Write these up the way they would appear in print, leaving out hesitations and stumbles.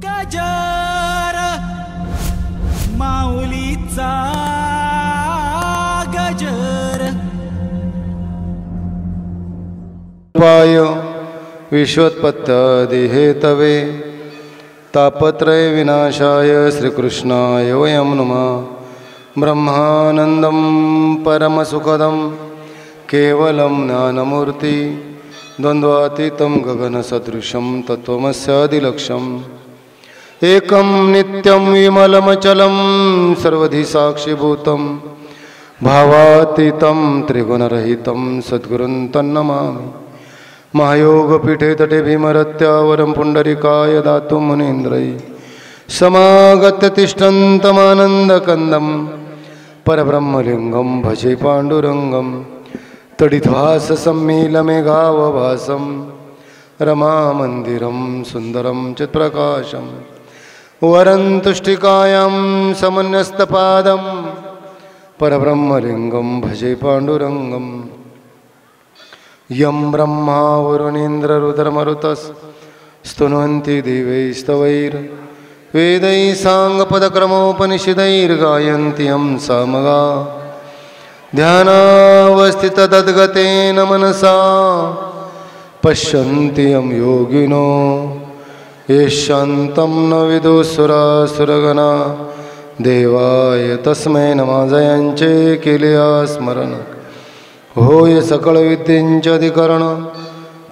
गजर माऊलीचा गजर पाय विश्वोत्पत्त्यादि हेतवे तापत्रय विनाशाय श्रीकृष्णाय वयं नमः। ब्रह्मानन्दं परमसुखदं केवलं ज्ञानमूर्ति द्वन्द्वातीतं गगनसदृशं तत्त्वमस्यादिलक्ष्यम् एकं नित्यं विमलमचलं सर्वधि साक्षिभूतं भावातीतं त्रिगुणरहितं सद्गुरुं तन्नमामि। महायोगपीठे तटे भीमरत्यावरं पुण्डरीकाय दातुं मुनीन्द्रैः समागत्य तिष्ठन्तमानन्दकन्दं परब्रह्मलिङ्गं भजे पाण्डुरङ्गं तडिद्भाससम्मीलमेघावभासं रमामन्दिरं सुन्दरं चित्प्रकाशं वरन्तुष्टिकायां समन्यस्तपादं परब्रह्मलिङ्गं भजे पाण्डुरङ्गं यं ब्रह्मा वरुणेन्द्ररुद्रमरुतस्तुन्वन्ति दिवैस्तवैर् वेदैः साङ्गपदक्रमोपनिषदैर्गायन्ति यं सामगा ध्यानावस्थिततद्गतेन मनसा पश्यन्ति यं योगिनो येषान्तं न विदुसुरासुरगणा देवाय तस्मै नमः। जयांचे केलिया स्मरण होय सकळ विद्येंचे अधिकरण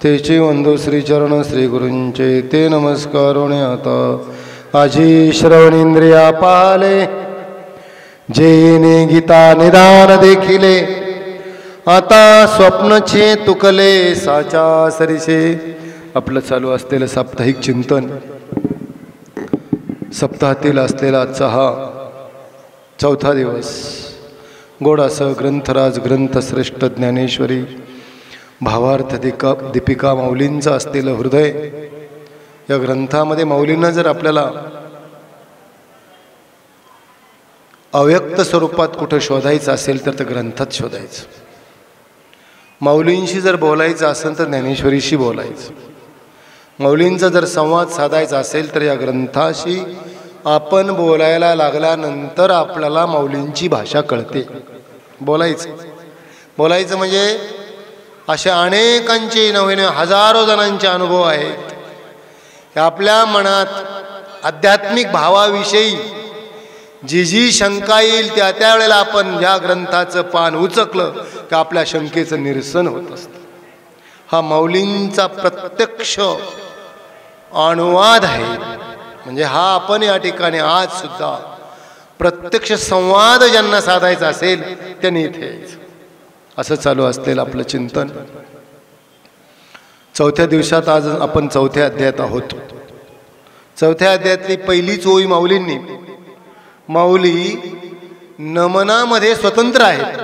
तेची वंदू श्रीचरण श्रीगुरूंचे ते नमस्कारोणे आता आजी श्रवणेंद्रिया पाले जेने गीता निदान देखिले आता स्वप्नचे तुकले साचा सरीसे। आपलं चालू असलेलं साप्ताहिक चिंतन सप्ताहातील असलेला आजचा हा चौथा दिवस गोडास ग्रंथराज ग्रंथश्रेष्ठ ज्ञानेश्वरी भावार्थ दीपिका माऊलींचं असलेलं हृदय या ग्रंथामध्ये माऊलींना जर आपल्याला अव्यक्त स्वरूपात कुठं शोधायचं असेल तर ग्रंथात शोधायचं। माऊलींशी जर बोलायचं असेल तर ज्ञानेश्वरीशी बोलायचं। माऊलींचा जर संवाद साधायचा असेल तर या ग्रंथाशी आपण बोलायला लागल्यानंतर आपल्याला माऊलींची भाषा कळते। बोलायचं म्हणजे अशा अनेकांचे नव्हे हजारो जणांचे अनुभव आहेत की आपल्या मनात आध्यात्मिक भावाविषयी जी जी शंका येईल त्या त्यावेळेला आपण ह्या ग्रंथाचं पान उचकलं की आपल्या शंकेचं निरसन होत असतं। हा माऊलींचा प्रत्यक्ष अनुवाद आहे। म्हणजे हा आपण या ठिकाणी आज सुद्धा प्रत्यक्ष संवाद ज्यांना साधायचा असेल त्यांनी इथे यायचं। असं चालू असलेलं आपलं चिंतन चौथ्या दिवसात आज आपण चौथ्या अध्यायात आहोत। चौथ्या अध्यायातली पहिलीच ओळी माऊलींनी माऊली नमनामध्ये स्वतंत्र आहेत,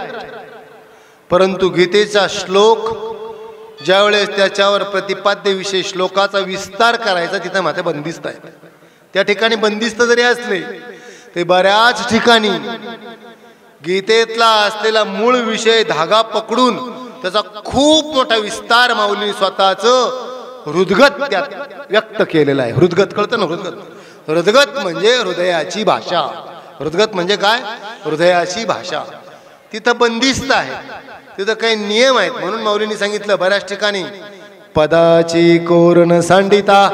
परंतु गीतेचा श्लोक ज्यावेळेस त्याच्यावर प्रतिपाद्य विषय श्लोकाचा विस्तार करायचा तिथं मात्र बंदिस्त आहेत। त्या ठिकाणी बंदिस्त जरी असले ते बऱ्याच ठिकाणी गीतेतला असलेला मूळ विषय धागा पकडून त्याचा खूप मोठा विस्तार माऊली स्वतःचं हृदगत त्यात व्यक्त केलेला आहे। हृदगत कळतं ना? हृदगत म्हणजे हृदयाची भाषा। हृदगत म्हणजे काय? हृदयाची भाषा। तिथं बंदिस्त आहे, तिथं काही नियम आहेत। म्हणून माऊलींनी सांगितलं बऱ्याच ठिकाणी पदाची कोर न सांडिता,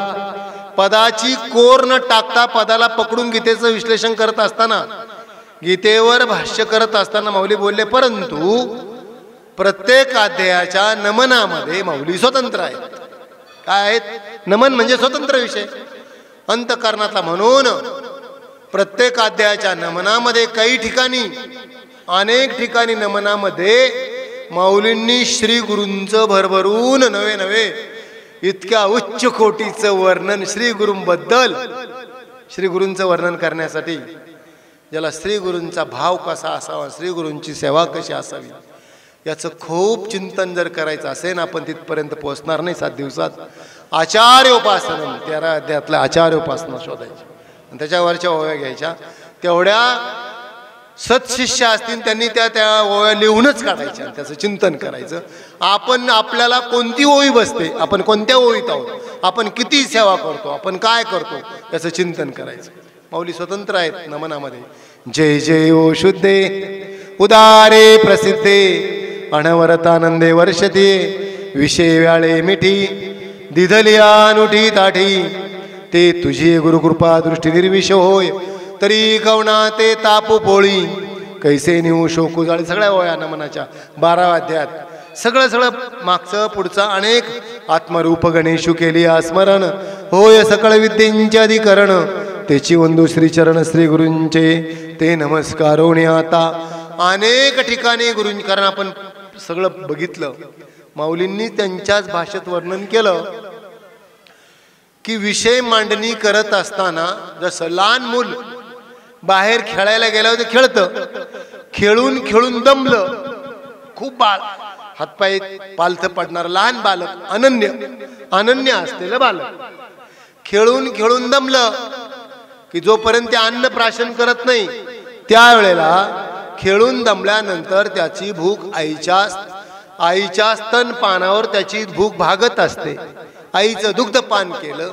पदाची कोर न टाकता पदाला पकडून गीतेचं विश्लेषण करत असताना गीतेवर भाष्य करत असताना माऊली बोलले परंतु प्रत्येक अध्यायाच्या नमनामध्ये माऊली स्वतंत्र आहेत। काय आहेत? नमन म्हणजे स्वतंत्र विषय अंतःकरणातला। म्हणून प्रत्येक अध्यायाच्या नमनामध्ये काही ठिकाणी अनेक ठिकाणी नमनामध्ये माऊलींनी श्री गुरूंचं भरभरून नवे इतक्या उच्च कोटीचं वर्णन श्री गुरूंबद्दल श्री गुरूंचं वर्णन करण्यासाठी ज्याला श्री गुरूंचा भाव कसा असावा, श्री गुरूंची सेवा कशी असावी याचं खूप चिंतन जर करायचं असेल आपण तिथपर्यंत पोहोचणार नाही 7 दिवसात। आचार्य उपासना 13 अध्यायातल्या आचार्य उपासना शोधायची आणि त्याच्यावरच्या ओव्या घ्यायच्या। तेवढ्या सत्शिष्य असतील त्यांनी त्या ओव्या लिहूनच काढायच्या, त्याचं चिंतन करायचं. आपण आपल्याला कोणती ओवी बसते, आपण कोणत्या ओवीत आहोत, आपण किती सेवा करतो, आपण काय करतो याचं चिंतन करायचं. माऊली स्वतंत्र आहेत नमनामध्ये. जय जय ओ शुद्धे उदारे प्रसिद्धे अनवरतानंदे वर्षते विषय व्याळे मिठी दिधलिया नुठी ताठी ते तुझी गुरुकृपा दृष्टी निर्विष होय तरी कवना ते तापू पोळी कैसे निऊ शोकू जाळे. सगळ्या ओया नमनाच्या 12व्या अध्यायात सगळं मागचं पुढचं अनेक आत्मरूप गणेशू केली स्मरण होय सकळ विद्येंचे अधिकरण त्याची वंदू श्रीचरण श्री गुरूंचे ते नमस्कारोणी. आता अनेक ठिकाणी गुरूंची, कारण आपण सगळं बघितलं, माऊलींनी त्यांच्याच भाषेत वर्णन केलं की विषय मांडणी करत असताना जसं लहान मूल बाहेर खेळायला गेल्यावर ते खेळतं, खेळून खेळून दमलं, खूप बाळ हातपाय पालथ पडणार लहान बालक, अनन्य असलेलं बालक खेळून खेळून दमलं की जोपर्यंत ते अन्न प्राशन करत नाही त्यावेळेला खेळून दमल्यानंतर त्याची भूक आईच्या स्तनपानावर त्याची भूक भागत असते. आईचं दुग्धपान केलं,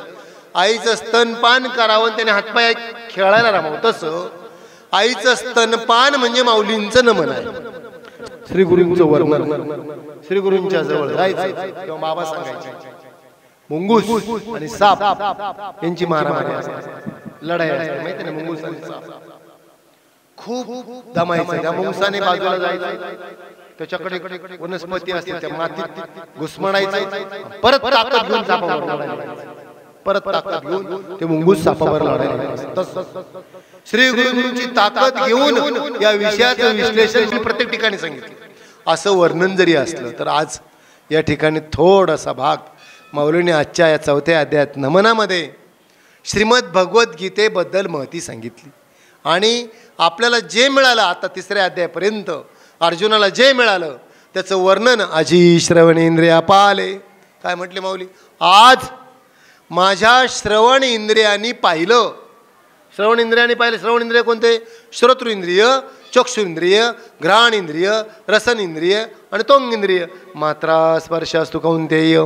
आईचं स्तनपान करावं, त्याने हातपाय खेळायला राहावं. तसं आईचं स्तनपान म्हणजे माऊलींचं नमन आहे. श्री गुरूंचं वर्णन, श्री गुरूंच्या जवळ जायचं किंवा बाबा सांगायचे मुंगूस आणि साप यांची मारामारी असते, लढाई असते, माहिती ना. मुंगूस आणि साप खूप दमायचं, त्या मुंगसाने बाजूला जायचं, त्याच्याकडे वनस्पती असते त्या मातीत घुसमडायचं, परत ताकद घेऊन सापावर लढायला, परत ताकद घेऊन ते मुंगूस सापावर लढायला. श्री गुरूंची ताकद घेऊन या विषयाचं विश्लेषण प्रत्येक ठिकाणी सांगितलं. असं वर्णन जरी असलं तर आज या ठिकाणी थोडासा भाग माऊलीने आजच्या या 4थ्या अध्यायात नमनामध्ये श्रीमद भगवद्गीतेबद्दल महती सांगितली. आणि आपल्याला जे मिळालं आता 3ऱ्या अध्यायापर्यंत अर्जुनाला जे मिळालं त्याचं वर्णन अजी श्रवणेंद्रिया पाले. काय म्हटले माऊली? आज माझ्या श्रवण इंद्रियांनी पाहिलं. श्रवण इंद्रियांनी पाहिलं. श्रवण इंद्रिय कोणते? श्रोत्र इंद्रिय, चक्षु इंद्रिय, घ्राण इंद्रिय, रसन इंद्रिय आणि तोंग इंद्रिय. मात्रा स्पर्शास्तु कौंतेय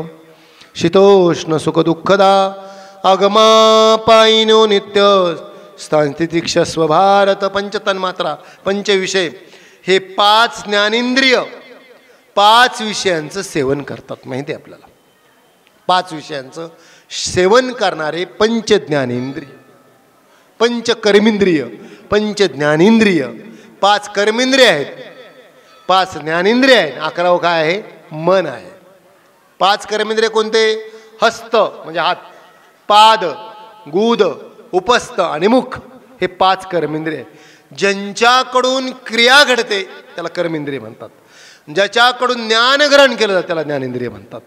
शीतोष्ण सुख दुःखदा आगमा पायिनो नित्य स्थानस्थितिक्षस्व भारत. पंचतन्मात्रा, पंचविषय, हे 5 ज्ञानेंद्रिय 5 विषयांचं सेवन करतात. माहिती आहे आपल्याला. 5 विषयांचं सेवन करणारे पंचज्ञानेंद्रिय, पंचकर्मेंद्रिय, पंचज्ञानेंद्रिय, 5 कर्मेंद्रिय आहेत, 5 ज्ञानेंद्रिय आहेत. 11वं काय आहे? मन आहे. 5 कर्मेंद्रिय कोणते? हस्त म्हणजे हात, पाद, गुद, उपस्थ आणि मुख, हे 5 कर्मेंद्रिय. ज्यांच्याकडून क्रिया घडते त्याला कर्मेंद्रिय म्हणतात. ज्याच्याकडून ज्ञानग्रहण केलं जातं त्याला ज्ञानेंद्रिय म्हणतात.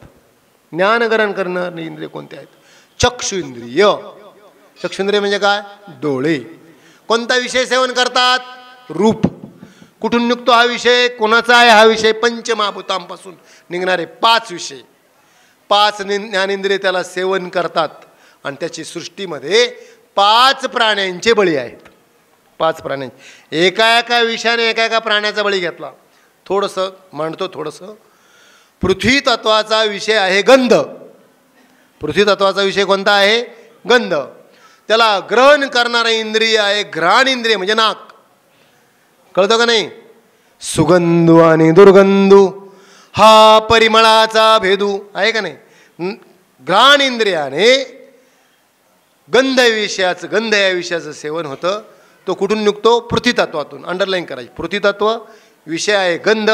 ज्ञानग्रहण करणारे इंद्रिय कोणते आहेत? चक्षु इंद्रिय. चक्षु इंद्रिय म्हणजे काय? डोळे. कोणता विषय सेवन करतात? रूप. कुठून निघतो हा विषय? कोणाचा आहे हा विषय? पंचमहाभूतांपासून निघणारे 5 विषय, 5 ज्ञानेंद्रिय त्याला सेवन करतात. आणि त्याची सृष्टीमध्ये 5 प्राण्यांचे बळी आहेत. 5 प्राण्यांचे. एका विषयाने एका प्राण्याचा बळी घेतला. थोडंसं मांडतो. थोडंसं पृथ्वी तत्वाचा विषय आहे गंध. पृथ्वी तत्वाचा विषय कोणता आहे? गंध. त्याला ग्रहण करणारा इंद्रिय आहे घ्राण इंद्रिय म्हणजे नाक. कळतं का नाही? सुगंधू आणि दुर्गंधू हा परिमळाचा भेदू आहे का नाही? घ्राण इंद्रियाने गंध या विषयाचं सेवन होतं. तो कुठून निघतो? पृथ्वी तत्वातून. अंडरलाईन करायची. पृथ्वी तत्व विषय आहे गंध,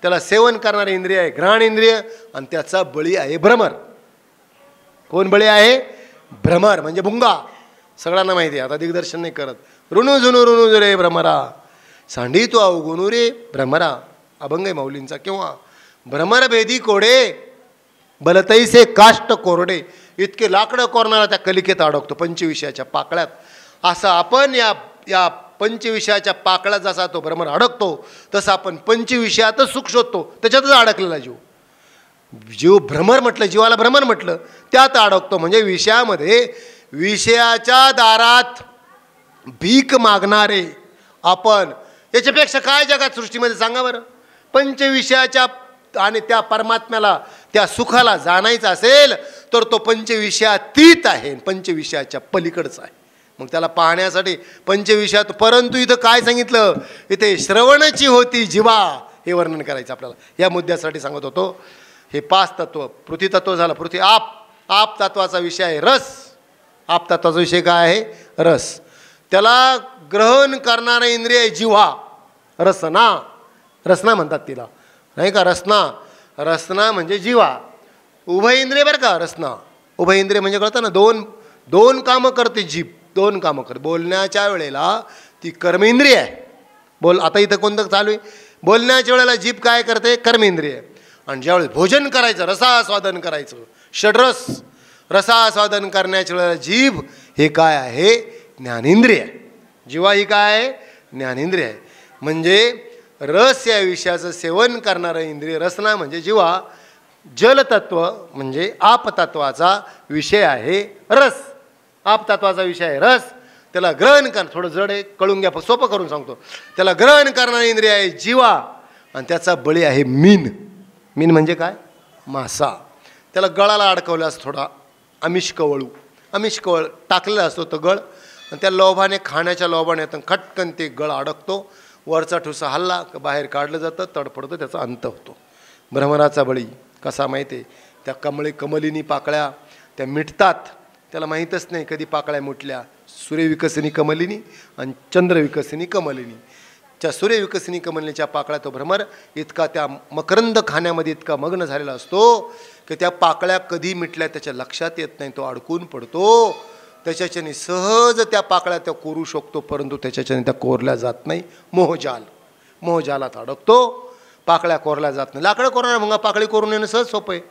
त्याला सेवन करणारे इंद्रिय आहे घ्राण इंद्रिय, आणि त्याचा बळी आहे भ्रमर. कोण बळी आहे? भ्रमर म्हणजे भुंगा. सगळ्यांना माहिती आहे. आता दिग्दर्शन नाही करत. ऋणू झुनू रे भ्रमरा सांडी तू अवगुणू रे भ्रमरा. अभंग आहे माऊलींचा. किंवा भ्रमरभेदी कोडे बलतैसे काष्ट कोरडे. इतके लाकडं कोरणारा त्या कलिकेत अडकतो पंचविषयाच्या पाकळ्यात. असं आपण या पंचविषयाच्या पाकळ्यात जसा तो भ्रमर अडकतो तसं आपण पंचविषयातच सुख शोधतो. त्याच्यातच अडकलेला जीव भ्रमर म्हटलं, जीवाला भ्रमर म्हटलं, त्यात अडकतो. म्हणजे विषयामध्ये विषयाच्या दारात भीक मागणारे आपण याच्यापेक्षा काय जगात सृष्टीमध्ये सांगा बरं. पंचविषयाच्या आणि त्या परमात्म्याला, त्या सुखाला जाणायचं असेल तर तो पंचविषयातीत आहे, पंचविषयाच्या पलीकडचा आहे. मग त्याला पाहण्यासाठी पंचविषयात, परंतु इथं काय सांगितलं, इथे श्रवणाची होती जीवा, हे वर्णन करायचं आपल्याला. या मुद्द्यासाठी सांगत होतो. हे 5 तत्व, पृथ्वी तत्व झालं, पृथ्वी आप, आप तत्वाचा विषय आहे रस. आप तत्वाचा विषय काय आहे, रस. त्याला ग्रहण करणारं इंद्रिय आहे जिव्हा, रसना, रसना म्हणतात तिला, नाही का. रसना, रसना म्हणजे जिव्हा. उभय इंद्रिय बरं का, रसना उभय इंद्रिय म्हणजे कळतं ना, दोन कामं करते जीभ, 2 कामं करते. बोलण्याच्या वेळेला ती कर्मेंद्रिय आहे. आता इथं कोणतं चालू आहे, बोलण्याच्या वेळेला जीभ काय करते, कर्मेंद्रिय. आणि ज्यावेळेस भोजन करायचं, रसास्वादन करायचं, षड्रस रसास्वादन करण्याच्या वेळेला जीभ हे काय आहे, ज्ञानेंद्रिय. जिव्हा ही काय आहे, ज्ञानेंद्रिय आहे. म्हणजे रस या विषयाचं सेवन करणारं इंद्रिय रसना म्हणजे जिव्हा. जलतत्व म्हणजे आपतत्वाचा विषय आहे रस. आपतत्वाचा विषय आहे रस. त्याला ग्रहण कर, थोडं जड आहे, कळून घ्या, सोपं करून सांगतो. त्याला ग्रहण करणारं इंद्रिय आहे जिव्हा, आणि त्याचा बळी आहे मीन. मीन म्हणजे काय, मासा. त्याला गळाला अडकवला असं थोडा आमिष कवळू, आमिष कवळ टाकलेला असतो तो गळ, आणि त्या लोभाने, खाण्याच्या लोभाने येतं, खटकन ते गळ अडकतो. वरचा ठुसा हल्ला बाहेर काढलं जातं, तडफडतं, त्याचा अंत होतो. भ्रमराचा बळी कसा माहिती आहे, त्या कमलिनी पाकळ्या त्या मिटतात, त्याला माहीतच नाही कधी पाकळ्या मुटल्या. सूर्यविकसिनी कमलिनी आणि चंद्रविकसिनी कमलिनी. त्या सूर्यविकसिनी कमलिनीच्या पाकळ्या तो भ्रमर इतका त्या मकरंद खाण्यामध्ये इतका मग्न झालेला असतो की त्या पाकळ्या कधी मिटल्या त्याच्या लक्षात येत नाही. तो अडकून पडतो. त्याच्याच्याने सहज त्या पाकळ्या त्या कोरू शकतो, परंतु त्याच्याच्याने त्या कोरल्या जात नाही. मोहजाल, मोहजालात अडकतो. पाकळ्या कोरल्या जात नाही. लाकडं कोरणार मग पाकळी कोरून येणं सहज सोपं आहे.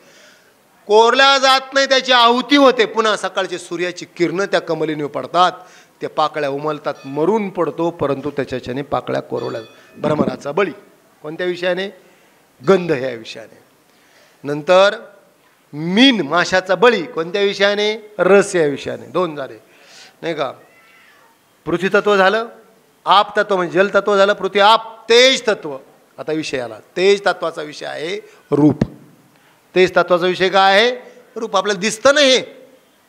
कोरल्या जात नाही, त्याची आहुती होते. पुन्हा सकाळची सूर्याची किरणं त्या कमलिनीवर पडतात, त्या पाकळ्या उमलतात, मरून पडतो, परंतु त्याच्याच्याने पाकळ्या कोरवल्या. भ्रमराचा बळी कोणत्या विषयाने, गंध ह्या विषयाने. नंतर मीन माशाचा बळी कोणत्या विषयाने, रस या विषयाने. 2 झाले नाही का. पृथ्वी तत्व झालं, आप तत्व म्हणजे जल तत्व झालं, पृथ्वी आप. तेज तत्व, आता विषय आला. तेज तत्वाचा विषय आहे रूप. तेज तत्वाचा विषय काय आहे, रूप. आपल्याला दिसतं ना, हे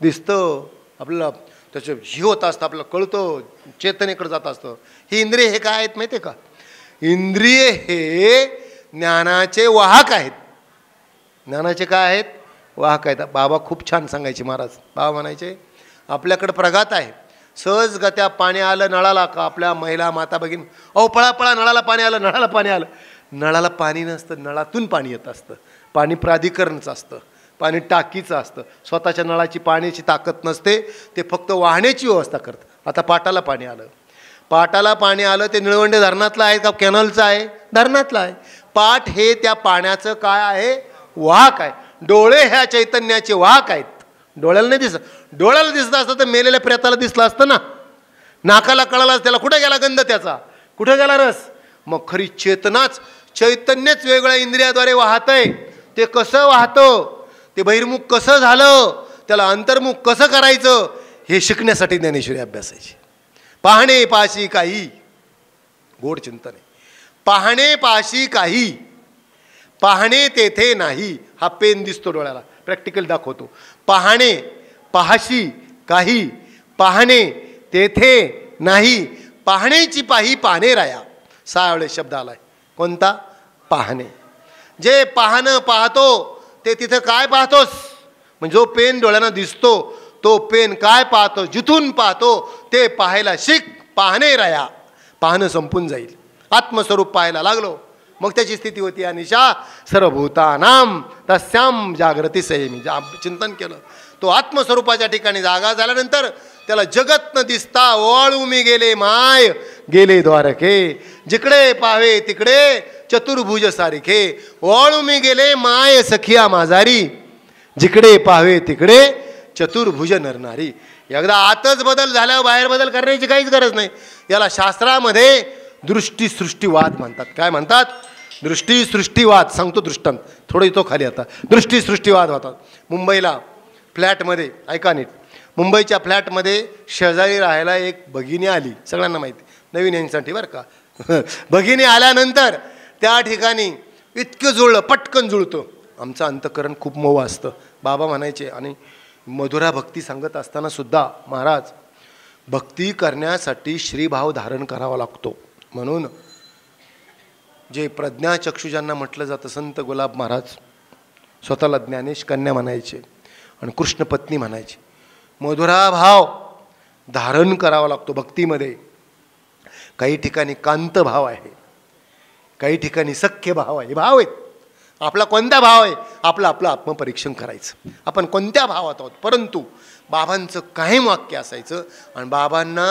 दिसतं आपल्याला, त्याचं हे होत असतं, आपल्याला कळतं, चेतनेकडे जात असतं. ही इंद्रिय हे काय आहेत माहिती आहे का, इंद्रिय हे ज्ञानाचे वाहक आहेत. ज्ञानाचे काय आहेत, वाहक आहेत. बाबा खूप छान सांगायचे महाराज. बाबा म्हणायचे आपल्याकडं प्रघात आहे, सहज गत्या पाणी आलं नळाला का, आपल्या महिला माता भगिनी, अहो पळा पळा नळाला पाणी आलं, नळाला पाणी आलं. नळाला पाणी नसतं, नळातून पाणी येत असतं. पाणी प्राधिकरणचं असतं, पाणी टाकीचं असतं. स्वतःच्या नळाची पाण्याची ताकद नसते, ते फक्त वाहण्याची व्यवस्था करतं. आता पाटाला पाणी आलं, पाटाला पाणी आलं, ते निळवंडे धरणातलं आहे का कॅनलचं आहे, धरणातलं आहे. पाट हे त्या पाण्याचं काय आहे, वाहक आहे. डोळे ह्या चैतन्याचे वाहक आहेत. डोळ्याला नाही दिसत, डोळ्याला दिसत असतं तर मेलेल्या प्रेताला दिसलं असतं ना. नाकाला कळाला, त्याला कुठे गेला गंध, त्याचा कुठे गेला रस. मग खरी चेतनाच, चैतन्यच वेगळ्या इंद्रियाद्वारे वाहतंय. ते कसं वाहतं, ते बहिर्मुख कसं झालं, त्याला अंतर्मुख कसं करायचं, हे शिकण्यासाठी ज्ञानेश्वरी अभ्यासायची. पाहणे पाशी काही, गोड चिंतन आहे. पाहणे पाशी काही, पाहणे तेथे नाही. हा पेन दिसतो डोळ्याला, प्रॅक्टिकल दाखवतो. पाहणे पाहाशी काही, पाहणे तेथे नाही. पाहणेची पाही पाहणे राया, 6 वेळेस शब्द आलाय. कोणता, पाहणे. जे पाहणं पाहतो ते तिथं काय पाहतोस, म्हणजे जो पेन डोळ्यांना दिसतो तो पेन काय पाहतो, जिथून पाहतो ते पाहायला शिक. पाहणे राया, पाहणं संपून जाईल. आत्मस्वरूप पाहायला लागलो मग त्याची स्थिती होती अनिशा सर्वभूतानाम तस्याम जागृती संयमी. चिंतन केलं, तो आत्मस्वरूपाच्या ठिकाणी जागा झाल्यानंतर त्याला जगत न दिसता ओवाळू मी गेले माय गेले द्वारके. जिकडे पाहावे तिकडे चतुर्भुज सारिखे. ओवाळू मी गेले माय सखिया माझारी. जिकडे पाहावे तिकडे चतुर्भुज नरनारी. एकदा आतच बदल झाल्यावर बाहेर बदल करण्याची काहीच गरज नाही. याला शास्त्रामध्ये दृष्टी सृष्टीवाद म्हणतात. काय म्हणतात, दृष्टी सृष्टीवाद. सांगतो दृष्टांत, थोडं येतो खाली आता. दृष्टी सृष्टीवाद होतात. मुंबईला फ्लॅटमध्ये, ऐका नीट, मुंबईच्या फ्लॅटमध्ये शेजारी राहायला एक भगिनी आली. सगळ्यांना माहिती, नवीन यांच्यासाठी बरं का. भगिनी आल्यानंतर त्या ठिकाणी इतकं जुळलं, पटकन जुळतं. आमचं अंतःकरण खूप मऊ असतं बाबा म्हणायचे. आणि मधुरा भक्ती सांगत असताना सुद्धा महाराज, भक्ती करण्यासाठी श्रीभाव धारण करावा लागतो. म्हणून जे प्रज्ञाचक्षु ज्यांना म्हटलं जातं, संत गुलाब महाराज स्वतःला ज्ञानेश कन्या म्हणायचे आणि कृष्ण पत्नी म्हणायचे. मधुरा भाव धारण करावा लागतो भक्तीमध्ये. काही ठिकाणी कांत भाव आहे, काही ठिकाणी सख्य भाव आहे. भाव आहेत. आपला कोणता भाव आहे, आपलं आत्मपरीक्षण करायचं. आपण कोणत्या भावात आहोत. परंतु बाबांचं कायम वाक्य असायचं आणि बाबांना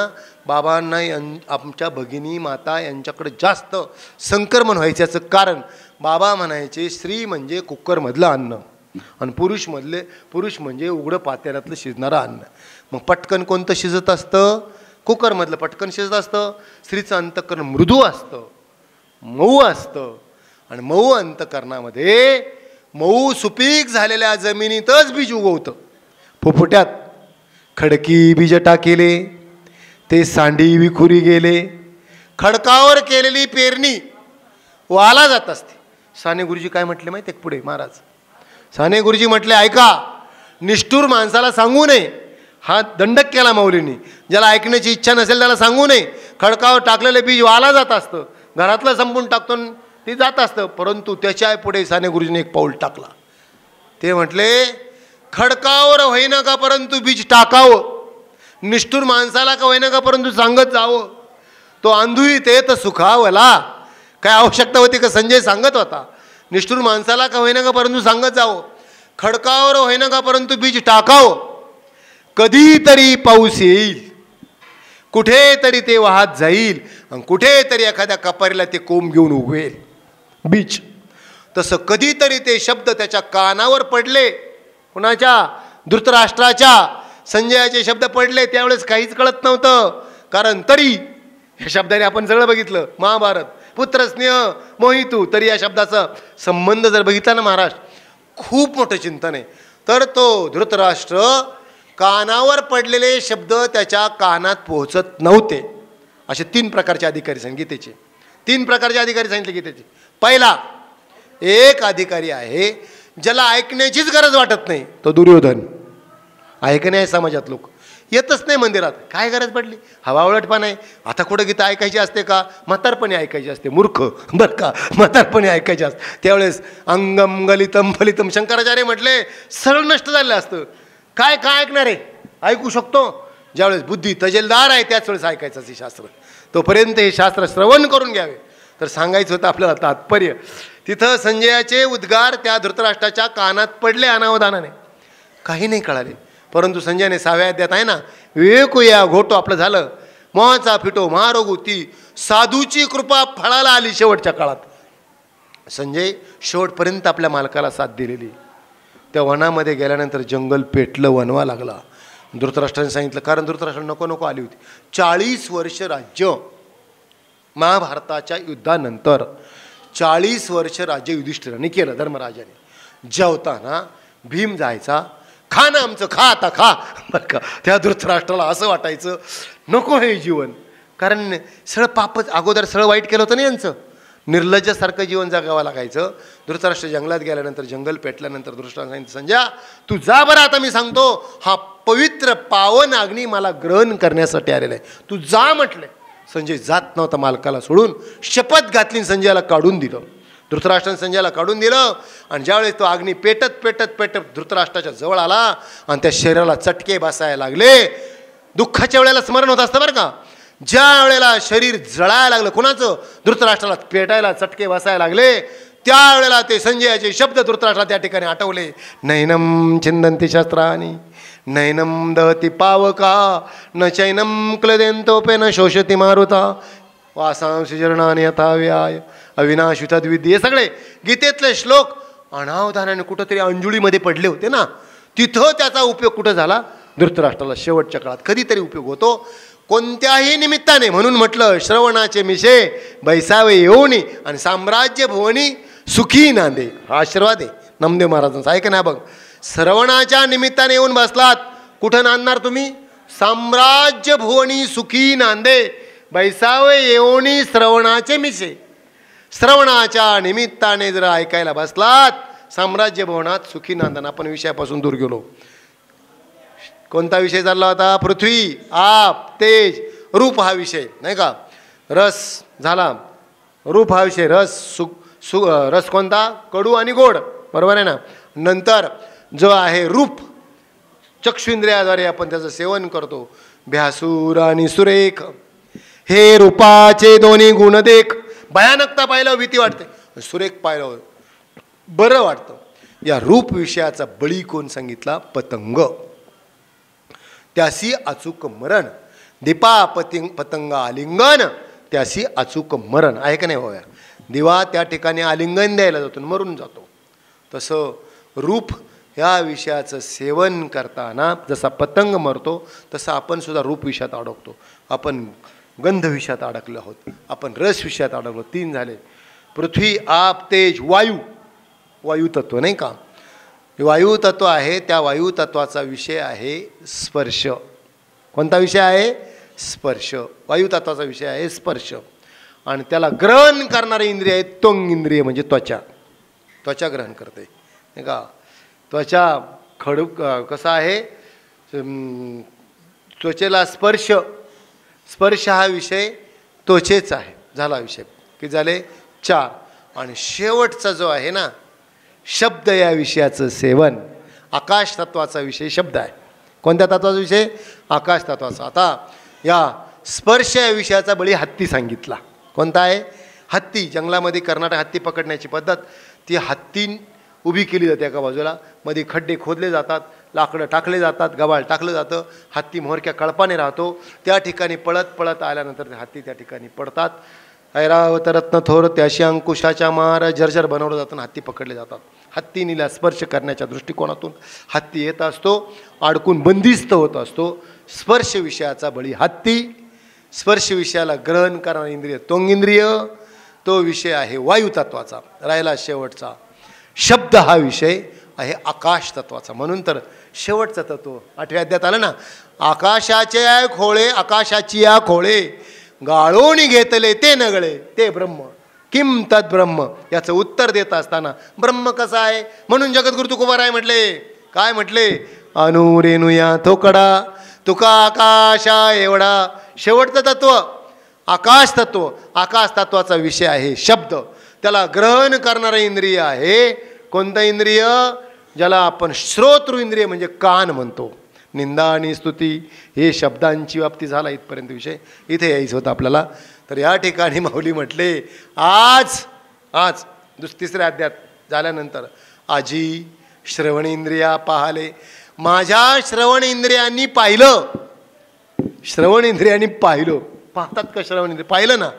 आमच्या भगिनी माता यांच्याकडे जास्त संक्रमण व्हायच्याचं कारण, बाबा म्हणायचे स्त्री म्हणजे कुकरमधलं अन्न आणि पुरुष म्हणजे उघडं पातेल्यातलं शिजणारं अन्न. मग पटकन कोणतं शिजत असतं, कुकरमधलं पटकन शिजत असतं. स्त्रीचं अंतःकरण मृदू असतं, मऊ असतं आणि मऊ अंतःकरणामध्ये मऊ सुपीक झालेल्या जमिनीतच बीज उगवतं. फुफुट्यात खडकी बीज टाकेले, ते सांडी विखुरी गेले. खडकावर केलेली पेरणी वाला जात असते. साने गुरुजी काय म्हटले माहिती आहे पुढे महाराज? साने गुरुजी म्हटले, ऐका, निष्ठुर माणसाला सांगू नये. हा दंडक केला माऊलींनी. ज्याला ऐकण्याची इच्छा नसेल त्याला सांगू नये. खडकावर टाकलेलं बीज वाला जात असतं, घरातलं संपून टाकतो ते जात असतं. परंतु त्याच्या पुढे साने गुरुजीने एक पाऊल टाकला. ते म्हटले, खडकावर होईना का परंतु बीज टाकावं. निष्ठुर माणसाला का होईना का परंतु सांगत जावं. तो अंधुईत येत सुखावला. काय आवश्यकता होती का? संजय सांगत होता, निष्ठुर माणसाला का होईना का परंतु सांगत जावं. खडकावर होईना का परंतु बीज टाकावं. कधीतरी पाऊस येईल, कुठेतरी ते वाहत जाईल आणि कुठेतरी एखाद्या कपारीला ते कोंब घेऊन उगवेल बीज. तसं कधीतरी ते शब्द त्याच्या कानावर पडले. कुणाच्या? धृतराष्ट्राच्या. संजयाचे शब्द पडले. त्यावेळेस काहीच कळत नव्हतं. कारण तरी ह्या शब्दाने आपण सगळं बघितलं. महाभारत, पुत्रस्नेह, मोहितू. तरी या शब्दाचा संबंध जर बघितला ना महाराज, खूप मोठं चिंतन आहे. तर तो धृतराष्ट्र कानावर पडलेले शब्द त्याच्या कानात पोहोचत नव्हते. असे 3 प्रकारचे अधिकारी सांगितले गीतेचे. 3 प्रकारचे अधिकारी सांगितले गीतेचे. पहिला एक अधिकारी आहे ज्याला ऐकण्याचीच गरज वाटत नाही, तो दुर्योधन. ऐकणे आहे समाजात, लोक येतच नाही मंदिरात. काय गरज पडली? हवा उलटपण आहे. आता कुठं गीता ऐकायची असते का? म्हातारपणी ऐकायची असते. मूर्ख बरं का, म्हातारपणी ऐकायची असते. त्यावेळेस अंगम गलितम फलितम. शंकराचार्य म्हटले सरळ नष्ट झालेलं असतं. काय ऐकणार आहे? ऐकू शकतो ज्यावेळेस बुद्धी तजेलदार आहे त्याच वेळेस ऐकायचं हे शास्त्र. तोपर्यंत हे शास्त्र श्रवण करून घ्यावे. तर सांगायचं होतं आपल्याला तात्पर्य. तिथं संजयाचे उद्गार त्या धृतराष्ट्राच्या कानात पडले अनावधानाने, काही नाही कळाले. परंतु संजयाने 6व्या अध्यायात आहे ना, विवेको या घोटो आपलं झालं, मोहाचा फिटो महारोगू, ती साधूची कृपा फळाला आली शेवटच्या काळात. संजय शेवटपर्यंत आपल्या मालकाला साथ दिलेली. त्या वनामध्ये गेल्यानंतर जंगल पेटलं, वनवा लागला. धृतराष्ट्राने सांगितलं, कारण धृतराष्ट्र नको आली होती. 40 वर्ष राज्य, महाभारताच्या युद्धानंतर 40 वर्ष राज्य युधिष्ठिराने केलं, धर्मराजाने. जेवताना भीम जायचा, खा ना आमचं, खा आता खा. बरं का, त्या धृतराष्ट्राला असं वाटायचं नको हे जीवन. कारण सगळं पापच, अगोदर सगळं वाईट केलं होतं ना यांचं. निर्लज्जासारखं जीवन जगावं लागायचं. धृतराष्ट्र जंगलात गेल्यानंतर, जंगल पेटल्यानंतर धृतराष्ट्राने सांगितलं, संजय तू जा बरं, आता मी सांगतो, हा पवित्र पावन अग्नी मला ग्रहण करण्यासाठी आलेला आहे, तू जा म्हटले. संजय जात नव्हता मालकाला सोडून. शपथ घातली, संजयाला काढून दिलं. धृतराष्ट्राने संजयाला काढून दिलं. आणि ज्यावेळेस तो अग्नी पेटत पेटत पेटत धृतराष्ट्राच्या जवळ आला आणि त्या शरीराला चटके बसायला लागले. दुःखाच्या वेळेला स्मरण होत असतं बरं का. ज्या वेळेला शरीर जळायला लागलं, कोणाचं? धृतराष्ट्राला पेटायला चटके बसायला लागले, त्यावेळेला ते संजयाचे शब्द धृतराष्ट्राला त्या ठिकाणी आठवले. नैनम छिंदंती शस्त्राणी नैनम दहती पावका न चैनम क्लदेंतोपे न शोषती मारुता वासांशी जरणाने यथाव्याय अविनाशी तद्विद्ये. हे सगळे गीतेतले श्लोक अनावधानाने कुठंतरी अंजुळीमध्ये पडले होते ना. तिथं त्याचा उपयोग कुठं झाला? धृतराष्ट्राला शेवटच्या काळात कधीतरी उपयोग होतो, कोणत्याही निमित्ताने. म्हणून म्हटलं, श्रवणाचे मिशे बैसावे येऊनी आणि साम्राज्य भुवनी सुखी नांदे. हा आशीर्वाद आहे नामदेव महाराजांचा. ऐका ना, बघ, श्रवणाच्या निमित्ताने येऊन बसलात, कुठं नांदणार तुम्ही? साम्राज्य भुवनी सुखी नांदे. बैसावे येऊनी श्रवणाचे मिसे. श्रवणाच्या निमित्ताने जर ऐकायला बसलात साम्राज्य भवनात सुखी नांदन. आपण विषयापासून दूर गेलो. कोणता विषय चालला होता? पृथ्वी, आप, तेज, रूप हा विषय नाही का. रस झाला, रूप हा विषय. रस कोणता? कडू आणि गोड, बरोबर आहे ना. नंतर जो आहे रूप, चक्षुंद्रियाद्वारे आपण त्याचं सेवन करतो. भ्यासूर आणि सुरेख हे रूपाचे दोन्ही गुण देख. भयानकता पाहिलं भीती वाटते, सुरेख पाहिलं बरं वाटतं. या रूप विषयाचा बळी कोण सांगितला? पतंग. त्यासी अचूक मरण. दीपा पतंग आलिंगन त्यासी अचूक मरण. आहे का नाही भाव्या? दिवा त्या ठिकाणी आलिंगन द्यायला जातो, मरून जातो. तसं रूप ह्या विषयाचं सेवन करताना जसा पतंग मरतो तसं आपण सुद्धा रूप विषयात अडकतो. आपण गंध विषयात अडकलो आहोत, आपण रस विषयात अडकलो. 3 झाले. पृथ्वी, आप, तेज, वायू. वायू तत्व नाही का. वायू तत्व आहे, त्या वायू तत्वाचा विषय आहे स्पर्श. कोणता विषय आहे? स्पर्श. वायू तत्वाचा विषय आहे स्पर्श. आणि त्याला ग्रहण करणारे इंद्रिय आहे त्वंग इंद्रिय, म्हणजे त्वचा. त्वचा ग्रहण करते नाही का. त्वचा खडू कसा आहे? त्वचेला स्पर्श. स्पर्श हा विषय त्वचेचा आहे. झाला विषय. किती झाले? 4. आणि शेवटचा जो आहे ना शब्द, या विषयाचं सेवन. आकाश तत्वाचा विषय शब्द आहे. कोणत्या तत्वाचा विषय? आकाश तत्वाचा. आता या स्पर्श या विषयाचा बळी हत्ती सांगितला. कोणता आहे? हत्ती. जंगलामध्ये कर्नाटक हत्ती पकडण्याची पद्धत. ती हत्ती उभी केली जाते एका बाजूला, मध्ये खड्डे खोदले जातात, लाकडं टाकले जातात, गबाळ टाकलं जातं. हत्ती मोहरक्या कळपाने राहतो. त्या ठिकाणी पळत पळत आल्यानंतर ते हत्ती त्या ठिकाणी पडतात. ऐरावत रत्न थोर त्याशी अंकुशाच्या मार झरझर बनवलं जातं, हत्ती पकडले जातात. हत्तीनीला स्पर्श करण्याच्या दृष्टिकोनातून हत्ती येत असतो, अडकून बंदिस्त होत असतो. स्पर्श विषयाचा बळी हत्ती. स्पर्श विषयाला ग्रहण करणारा इंद्रिय त्वंग इंद्रिय, तो विषय आहे वायू तत्वाचा. राहिला शेवटचा शब्द, हा विषय आहे आकाश तत्वाचा. म्हणून तर शेवटचं तत्व 8व्या अध्यायात आलं ना. आकाशाचे खोळे, आकाशाची या खोळे गाळून घेतले ते नगळे ते ब्रह्म. किम तद ब्रह्म, याचं उत्तर देत असताना ब्रह्म कसा आहे म्हणून जगद्गुरु तुकोबाराय म्हटले. काय म्हटले? अनुरेणुया थोकडा तुका आकाशा एवढा. शेवटचं तत्व आकाश तत्व. आकाश तत्वाचा विषय आहे शब्द. त्याला ग्रहण करणारं इंद्रिय आहे कोणतं इंद्रिय? ज्याला आपण श्रोत्र इंद्रिय म्हणजे कान म्हणतो. निंदा आणि स्तुती हे शब्दांची व्याप्ती झाला इथपर्यंत विषय. इथे यायचं होतं आपल्याला. तर या ठिकाणी माऊली म्हटले आज 3ऱ्या अध्यायात झाल्यानंतर आजी श्रवण इंद्रिया पाहले. माझ्या श्रवण इंद्रियांनी पाहिलं. श्रवण इंद्रियांनी पाहिलं. पाहतात का श्रवण इंद्रिय? पाहिलं ना.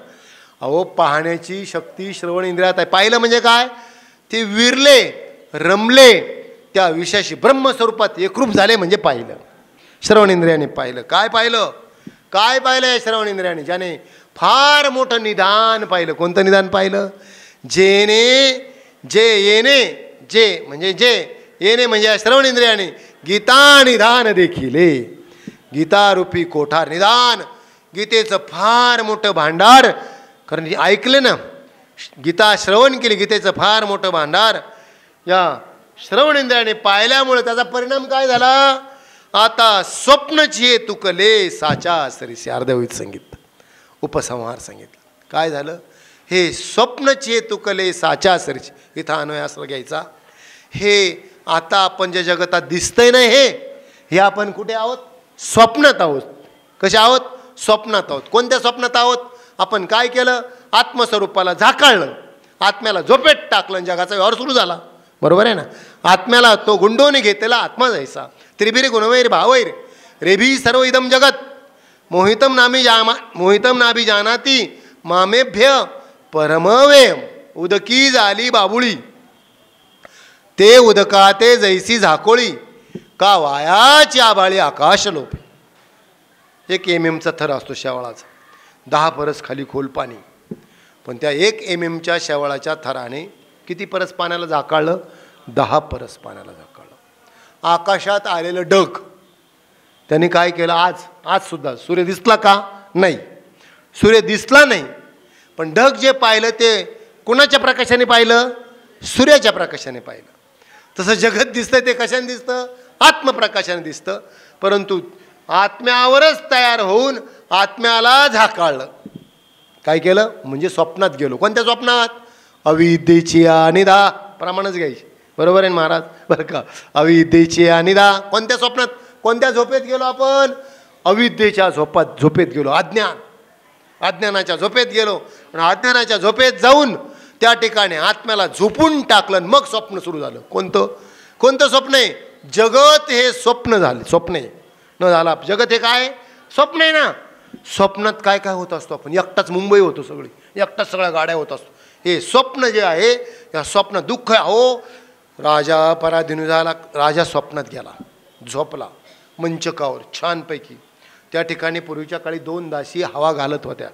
अहो पाहण्याची शक्ती श्रवण इंद्रियात आहे. पाहिलं म्हणजे काय? ते विरले, रमले त्या विषयाशी ब्रह्मस्वरूपात एकरूप झाले म्हणजे पाहिलं. श्रवण इंद्रियाने पाहिलं. काय पाहिलं? काय पाहिलं या श्रवण इंद्रियाने? ज्याने फार मोठं निदान पाहिलं. कोणतं निदान पाहिलं? जे येणे म्हणजे या श्रवण इंद्रियाने गीता निदान देखिले. गीतारूपी कोठार निदान, गीतेचं फार मोठं भांडार. कारण ऐकलं ना, गीता श्रवण केली, गीतेचं फार मोठं भांडार या श्रवण इंद्रियाने पाहिल्यामुळे त्याचा परिणाम काय झाला? आता स्वप्नची तुकले साचा सरीसे. अर्धवहित संगीत उपसंहार सांगितलं. काय झालं? हे स्वप्नची तुकले साचा सरीसे. इथं अन्वय असं घ्यायचा. हे आता आपण जे जगतात दिसतंय ना, हे आपण कुठे आहोत? स्वप्नात आहोत. कसे आहोत? स्वप्नात आहोत. कोणत्या स्वप्नात आहोत? आपण काय केलं? आत्मस्वरूपाला झाकाळलं, आत्म्याला झोपेत टाकलं, जगाचा व्यवहार सुरू झाला. बरोबर आहे ना. आत्म्याला तो गुंडोने घेतलेला आत्मा जायचा. त्रिभिर गुणवैर भावैर रेभी सर्व इदम जगत मोहितम नाभी जानाती मामेभ्य परमवे. उदकी झाली बाबुळी ते उदकाते जैसी झाकोळी का वायाची आबाळी आकाश लोप. 1 MM थर असतो शेवाळाचा. 10 परस खाली खोल पाणी. पण त्या 1 MM शेवाळाच्या थराने किती परस पाण्याला झाकाळलं? 10 परस पाण्याला झाकाळलं. आकाशात आलेलं ढग त्यांनी काय केलं? आज सुद्धा सूर्य दिसला का? नाही. सूर्य दिसला नाही, पण ढग जे पाहिलं ते कोणाच्या प्रकाशाने पाहिलं? सूर्याच्या प्रकाशाने पाहिलं. तसं जगत दिसतं ते कशाने दिसतं? आत्मप्रकाशाने दिसतं. परंतु आत्म्यावरच तयार होऊन आत्म्याला झाकाळलं. काय केलं? म्हणजे स्वप्नात गेलो. कोणत्या स्वप्नात? अविद्येची अनिदा. प्रमाणच घ्यायची. बरोबर आहे महाराज? बरं का? अविद्येची अनिदा. कोणत्या स्वप्नात? कोणत्या झोपेत गेलो आपण? अविद्येच्या झोपेत गेलो. अज्ञानाच्या झोपेत गेलो. आणि अज्ञानाच्या झोपेत जाऊन त्या ठिकाणी आत्म्याला झोपून टाकलं. मग स्वप्न सुरू झालं. कोणतं स्वप्न आहे? जगत हे स्वप्न झालं. स्वप्न आहे न झाला. जगत हे काय? स्वप्न आहे ना. स्वप्नात काय काय होत असतो आपण? एकटाच मुंबई होतो सगळी, एकटाच सगळ्या गाड्या होत असतो. हे स्वप्न जे आहे, या स्वप्न दुःख आहे. हो, राजा पराधीन झाला. राजा स्वप्नात गेला, झोपला मंचकावर छानपैकी. त्या ठिकाणी पूर्वीच्या काळी 2 दासी हवा घालत होत्या.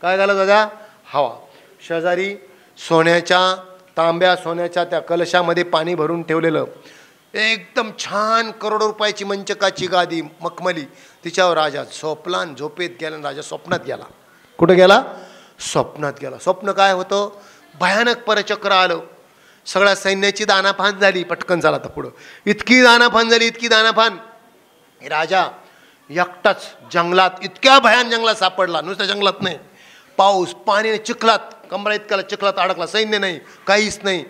काय घालत होत्या? हवा. शेजारी सोन्याच्या त्या कलशामध्ये पाणी भरून ठेवलेलं एकदम छान करोडो रुपयाची मंचकाची गादी मखमली, तिच्यावर राजा झोपला. आणि झोपेत गेला. राजा स्वप्नात गेला. कुठं गेला? स्वप्नात गेला. स्वप्न काय होतं? भयानक परचक्र आलं. सगळ्या सैन्याची दानाफान झाली. पटकन झाला तर पुढं. इतकी दानाफान झाली, इतकी दानाफान. राजा एकटाच जंगलात, इतक्या भयान जंगलात सापडला. नुसत्या जंगलात नाही, पाऊस पाणी, चिखलात, कमरा इतक्याला चिखलात अडकला. सैन्य नाही, काहीच नाही.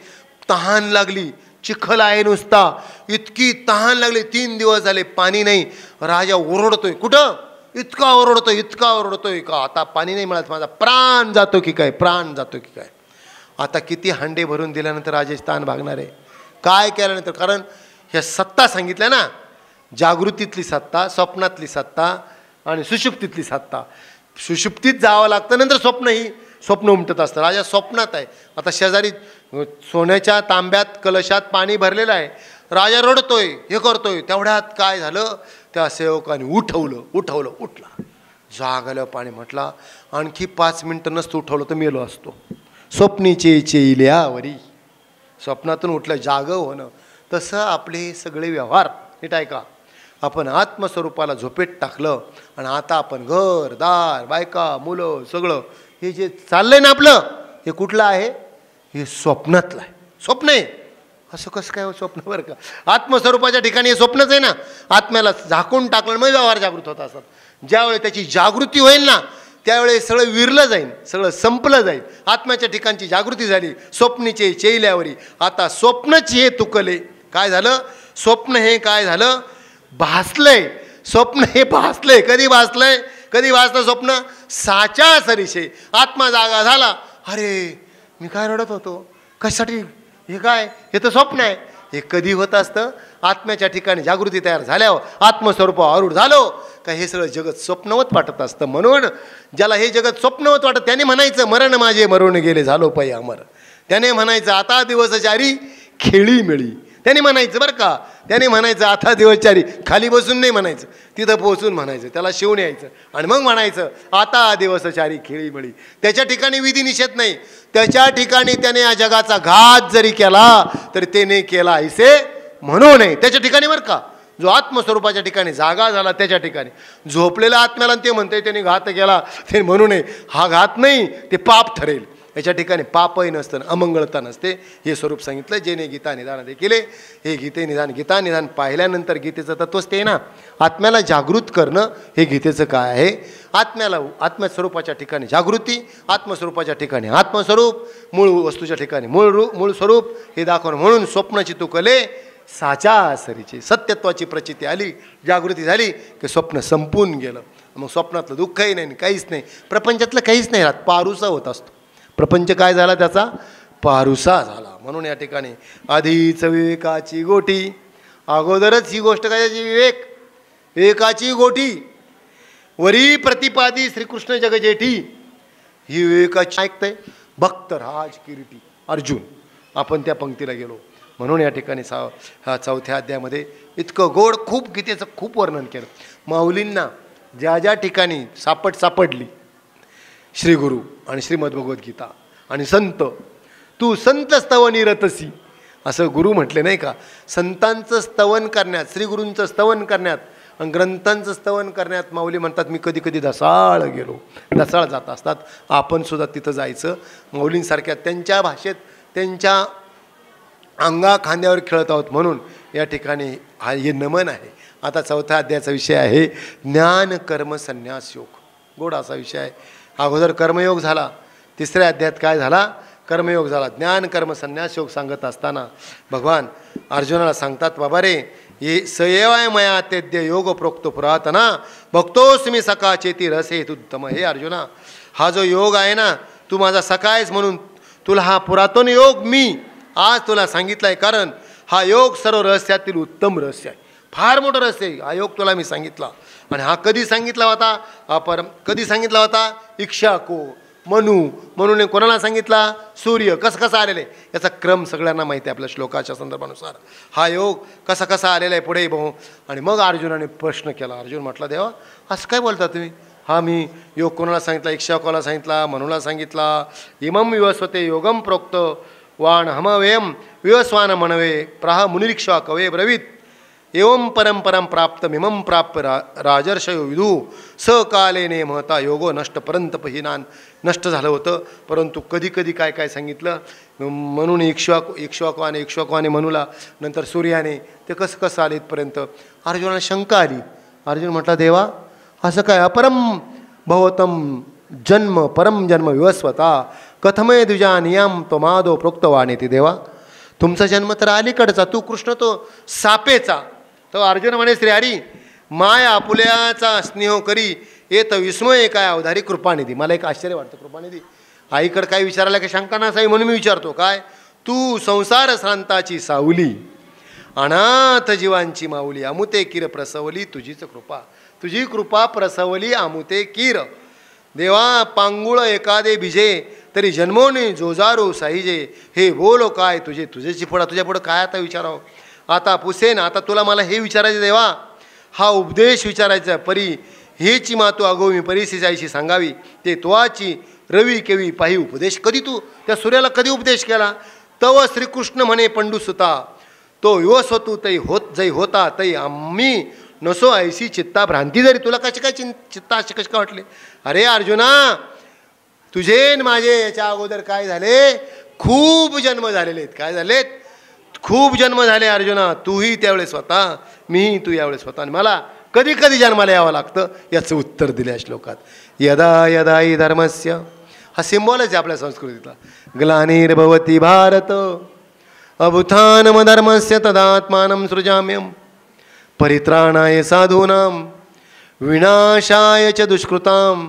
तहान लागली. चिखल आहे नुसता. इतकी तहान लागली. 3 दिवस झाले पाणी नाही. राजा ओरडतोय. कुठं? इतका ओरडतोय का आता पाणी नाही मिळत, माझा प्राण जातो की काय? प्राण जातो की काय? आता किती हांडे भरून दिल्यानंतर राजाची ताण भागणार आहे? काय केल्यानंतर? कारण ह्या सत्ता सांगितल्या ना, जागृतीतली सत्ता, स्वप्नातली सत्ता आणि सुषुप्तीतली सत्ता. सुषुप्तीत जावं लागतं, नंतर स्वप्न उमटत असतं. राजा स्वप्नात आहे. आता शेजारी सोन्याच्या तांब्यात कलशात पाणी भरलेलं आहे. राजा रडतोय, हे करतोय. तेवढ्यात काय झालं? त्या सेवकाने उठला. जाग आल्यावर पाणी म्हटला, आणखी 5 मिनिटं नसतं उठवलं तर मेलो असतो. स्वप्नीचे चेल्यावरी. स्वप्नातून उठलं, जाग होणं. तसं आपले सगळे व्यवहार नीट आहे का? आपण आत्मस्वरूपाला झोपेत टाकलं आणि आता आपण घर दार बायका मुलं सगळं हे जे चाललंय ना आपलं, हे कुठलं आहे? हे स्वप्नातलं आहे. स्वप्न आहे. असं कसं काय स्वप्न? बरं का, आत्मस्वरूपाच्या ठिकाणी हे स्वप्नच आहे ना. आत्म्याला झाकून टाकलं मग व्यवहार जागृत होत असतात. ज्यावेळी त्याची जागृती होईल ना, त्यावेळी सगळं विरलं जाईल, सगळं संपलं जाईल. आत्म्याच्या ठिकाणची जागृती झाली. स्वप्नीचे चेल्यावरी. आता स्वप्नच हे तुकले. काय झालं? स्वप्न हे काय झालं? भासलंय. स्वप्न हे भासलंय. कधी भासलंय? कधी भासलं स्वप्न? साच्या सरीशे. आत्मा जागा झाला. अरे मी काय रडत होतो? कशासाठी? हे काय? हे तर स्वप्न आहे. हे कधी होत असतं? आत्म्याच्या ठिकाणी जागृती तयार झाल्यावर, आत्मस्वरूपावर आरूढ झालो का हे सगळं जगत स्वप्नवत वाटत असतं. म्हणून ज्याला हे जगत स्वप्नवत वाटत, त्याने म्हणायचं मरण माझे मरून गेले झालो पै अमर. त्याने म्हणायचं आता दिवसचारी खेळी मिळी. त्याने म्हणायचं बरं का, त्याने म्हणायचं आता दिवसचारी. खाली बसून नाही म्हणायचं, तिथं पोहोचून म्हणायचं. त्याला शिवून यायचं आणि मग म्हणायचं आता दिवसचारी खेळी मिळी. त्याच्या ठिकाणी विधी निषेध नाही. त्याच्या ठिकाणी त्याने या जगाचा घात जरी केला तरी त्याने केला ऐसे म्हणू नये. त्याच्या ठिकाणी बरं का, जो आत्मस्वरूपाच्या ठिकाणी जागा झाला त्याच्या ठिकाणी झोपलेल्या आत्म्याला ते म्हणते त्याने घात केला ते म्हणू नये. हा घात नाही, ते पाप ठरेल. याच्या ठिकाणी पापही नसतं, अमंगळता नसते. हे स्वरूप सांगितलं. जेने गीता निदान देखील हे गीता निदान पाहिल्यानंतर गीतेचं तत्वच ते ना, आत्म्याला जागृत करणं हे गीतेचं काय आहे. आत्म्याला आत्मस्वरूपाच्या ठिकाणी जागृती, आत्मस्वरूपाच्या ठिकाणी आत्मस्वरूप, मूळ वस्तूच्या ठिकाणी मूळ स्वरूप हे दाखवणं. म्हणून स्वप्नाची तुकले साच्या सरीची. सत्यत्वाची प्रचिती आली, जागृती झाली की स्वप्न संपून गेलं. मग स्वप्नातलं दुःखही नाही, काहीच नाही. प्रपंचातलं काहीच नाही राहत, पारुसा होत असतो. प्रपंच काय झाला? त्याचा पारुसा झाला. म्हणून या ठिकाणी आधीच विवेकाची गोटी. अगोदरच ही गोष्ट काय? विवेकाची गोटी वरी प्रतिपादी श्रीकृष्ण जगजेठी. ही विवेकाची ऐकतंय भक्त राज किरीटी अर्जुन. आपण त्या पंक्तीला गेलो. म्हणून या ठिकाणी ह्या 4थ्या अध्यायामध्ये इतकं गोड, खूप गीतेचं खूप वर्णन केलं. माऊलींना ज्या ज्या ठिकाणी सापडली श्रीगुरु आणि श्रीमद्भगवद्गीता आणि संत, तू संत स्तवनी रतसी असं गुरु म्हटले नाही का. संतांचं स्तवन करण्यात, श्रीगुरूंचं स्तवन करण्यात आणि ग्रंथांचं स्तवन करण्यात माऊली म्हणतात मी कधी कधी ढसाळ गेलो. ढसाळ जात असतात. आपण सुद्धा तिथं जायचं. माऊलींसारख्या त्यांच्या भाषेत त्यांच्या अंगा खांद्यावर खेळत आहोत म्हणून या ठिकाणी हे नमन आहे. आता 4थ्या अध्यायाचा विषय आहे ज्ञान कर्म संन्यास योग. गोड असा विषय आहे. अगोदर कर्मयोग झाला. 3ऱ्या अध्यायात काय झाला? कर्मयोग झाला. ज्ञान कर्म संन्यास योग सांगत असताना भगवान अर्जुनाला सांगतात बाबा रे ये सयवाय मया तेद्य योग प्रोक्तो पुरातना भक्तोस्मी सखा चेती रसे उत्तम. हे अर्जुना, हा जो योग आहे ना, तू माझा सखा आहेस म्हणून तुला हा पुरातन योग मी आज तुला सांगितला आहे. कारण हा योग सर्व रहस्यातील उत्तम रहस्य आहे. फार मोठं रहस्य आहे. हा योग तुला मी सांगितला. आणि हा कधी सांगितला होता? कधी सांगितला होता? इक्ष्वाकू म्हणून कोणाला सांगितला? सूर्य. कसं कसं आलेलं आहे याचा क्रम सगळ्यांना माहिती आहे आपल्या श्लोकाच्या संदर्भानुसार. हा योग कसा कसा आलेला आहे पुढे बघू. आणि मग अर्जुनाने प्रश्न केला. अर्जुन म्हटला देवा असं काय बोलता तुम्ही? हा मी योग कोणाला सांगितला? इक्ष्वाकूला सांगितला, मनूला सांगितला. इमं विवस्वते योगम प्रोक्त वाण हमवेयम विवस्वान मनवे प्राह मुनिरीक्ष्वाकवे ब्रवीत एवं परंपरम प्राप्त मिमं प्राप्त राजर्षयो विदू सकालेने महता योगो नष्ट परंतपहीनान. नष्ट झालं होतं. परंतु कधी कधी काय काय सांगितलं म्हणून इक्ष्वाकवाने मनूला, नंतर सूर्याने, ते कसं कसं आले इथपर्यंत. अर्जुनाला शंका आली. अर्जुन म्हटला देवा असं काय? अपरम भवतम जन्म परम जन्म विवस्वता कथमे द्विजा नियम तो माधव प्रोक्तवाने. ती देवा तुमचा जन्म तर अलीकडचा, तू कृष्ण तो सापेचा. तो अर्जुन म्हणे श्रीहरी माय आपुल्याचा स्नेह करी येत विस्मय काय अवधारी कृपानिधी. मला एक आश्चर्य वाटतं. कृपानिधी आईकडे काय विचारायला की शंका नसावी म्हणून मी विचारतो. काय? तू संसार शांताची सावली अनाथ जीवांची माऊली अमुते किर प्रसवली तुझीच कृपा. तुझी कृपा प्रसवली अमुते किर. देवा पांगुळ एखादे भिजे तरी जन्मोने जोजारो साहिजे. हे बोलो काय तुझ्याची पुढं तुझ्या पुढं काय आता विचारावं. आता पुसेन. आता तुला मला हे विचारायचं देवा, हा उपदेश विचारायचा परी हेची मातू अगो मी परीसी जायची सांगावी. ते त्वाची रवी केवी पाही उपदेश. कधी तू त्या सूर्याला कधी उपदेश केला? तव श्रीकृष्ण म्हणे पंडुसुता तो विवस्वतू तै जै होता तै आम्ही नसो ऐसी चित्ता भ्रांती. जरी तुला कशी काय चित्ता असे कसे काय वाटले? अरे अर्जुना तुझे न माझे याच्या अगोदर काय झाले? खूप जन्म झालेले आहेत. काय झालेत? खूप जन्म झाले अर्जुना. तूही त्यावेळेस स्वतः, मीही तू यावेळेस स्वतः. आणि मला कधी कधी जन्माला यावं लागतं याचं उत्तर दिले या श्लोकात. यदा यदा हि धर्मस्य, हा सिम्बॉलच आहे आपल्या संस्कृतीतला. ग्लानिर्भवती भारत अभुथानम धर्मस्य तदात्मानं सृजाम्यम परित्राणाय साधूनां विनाशाय च दुष्कृतां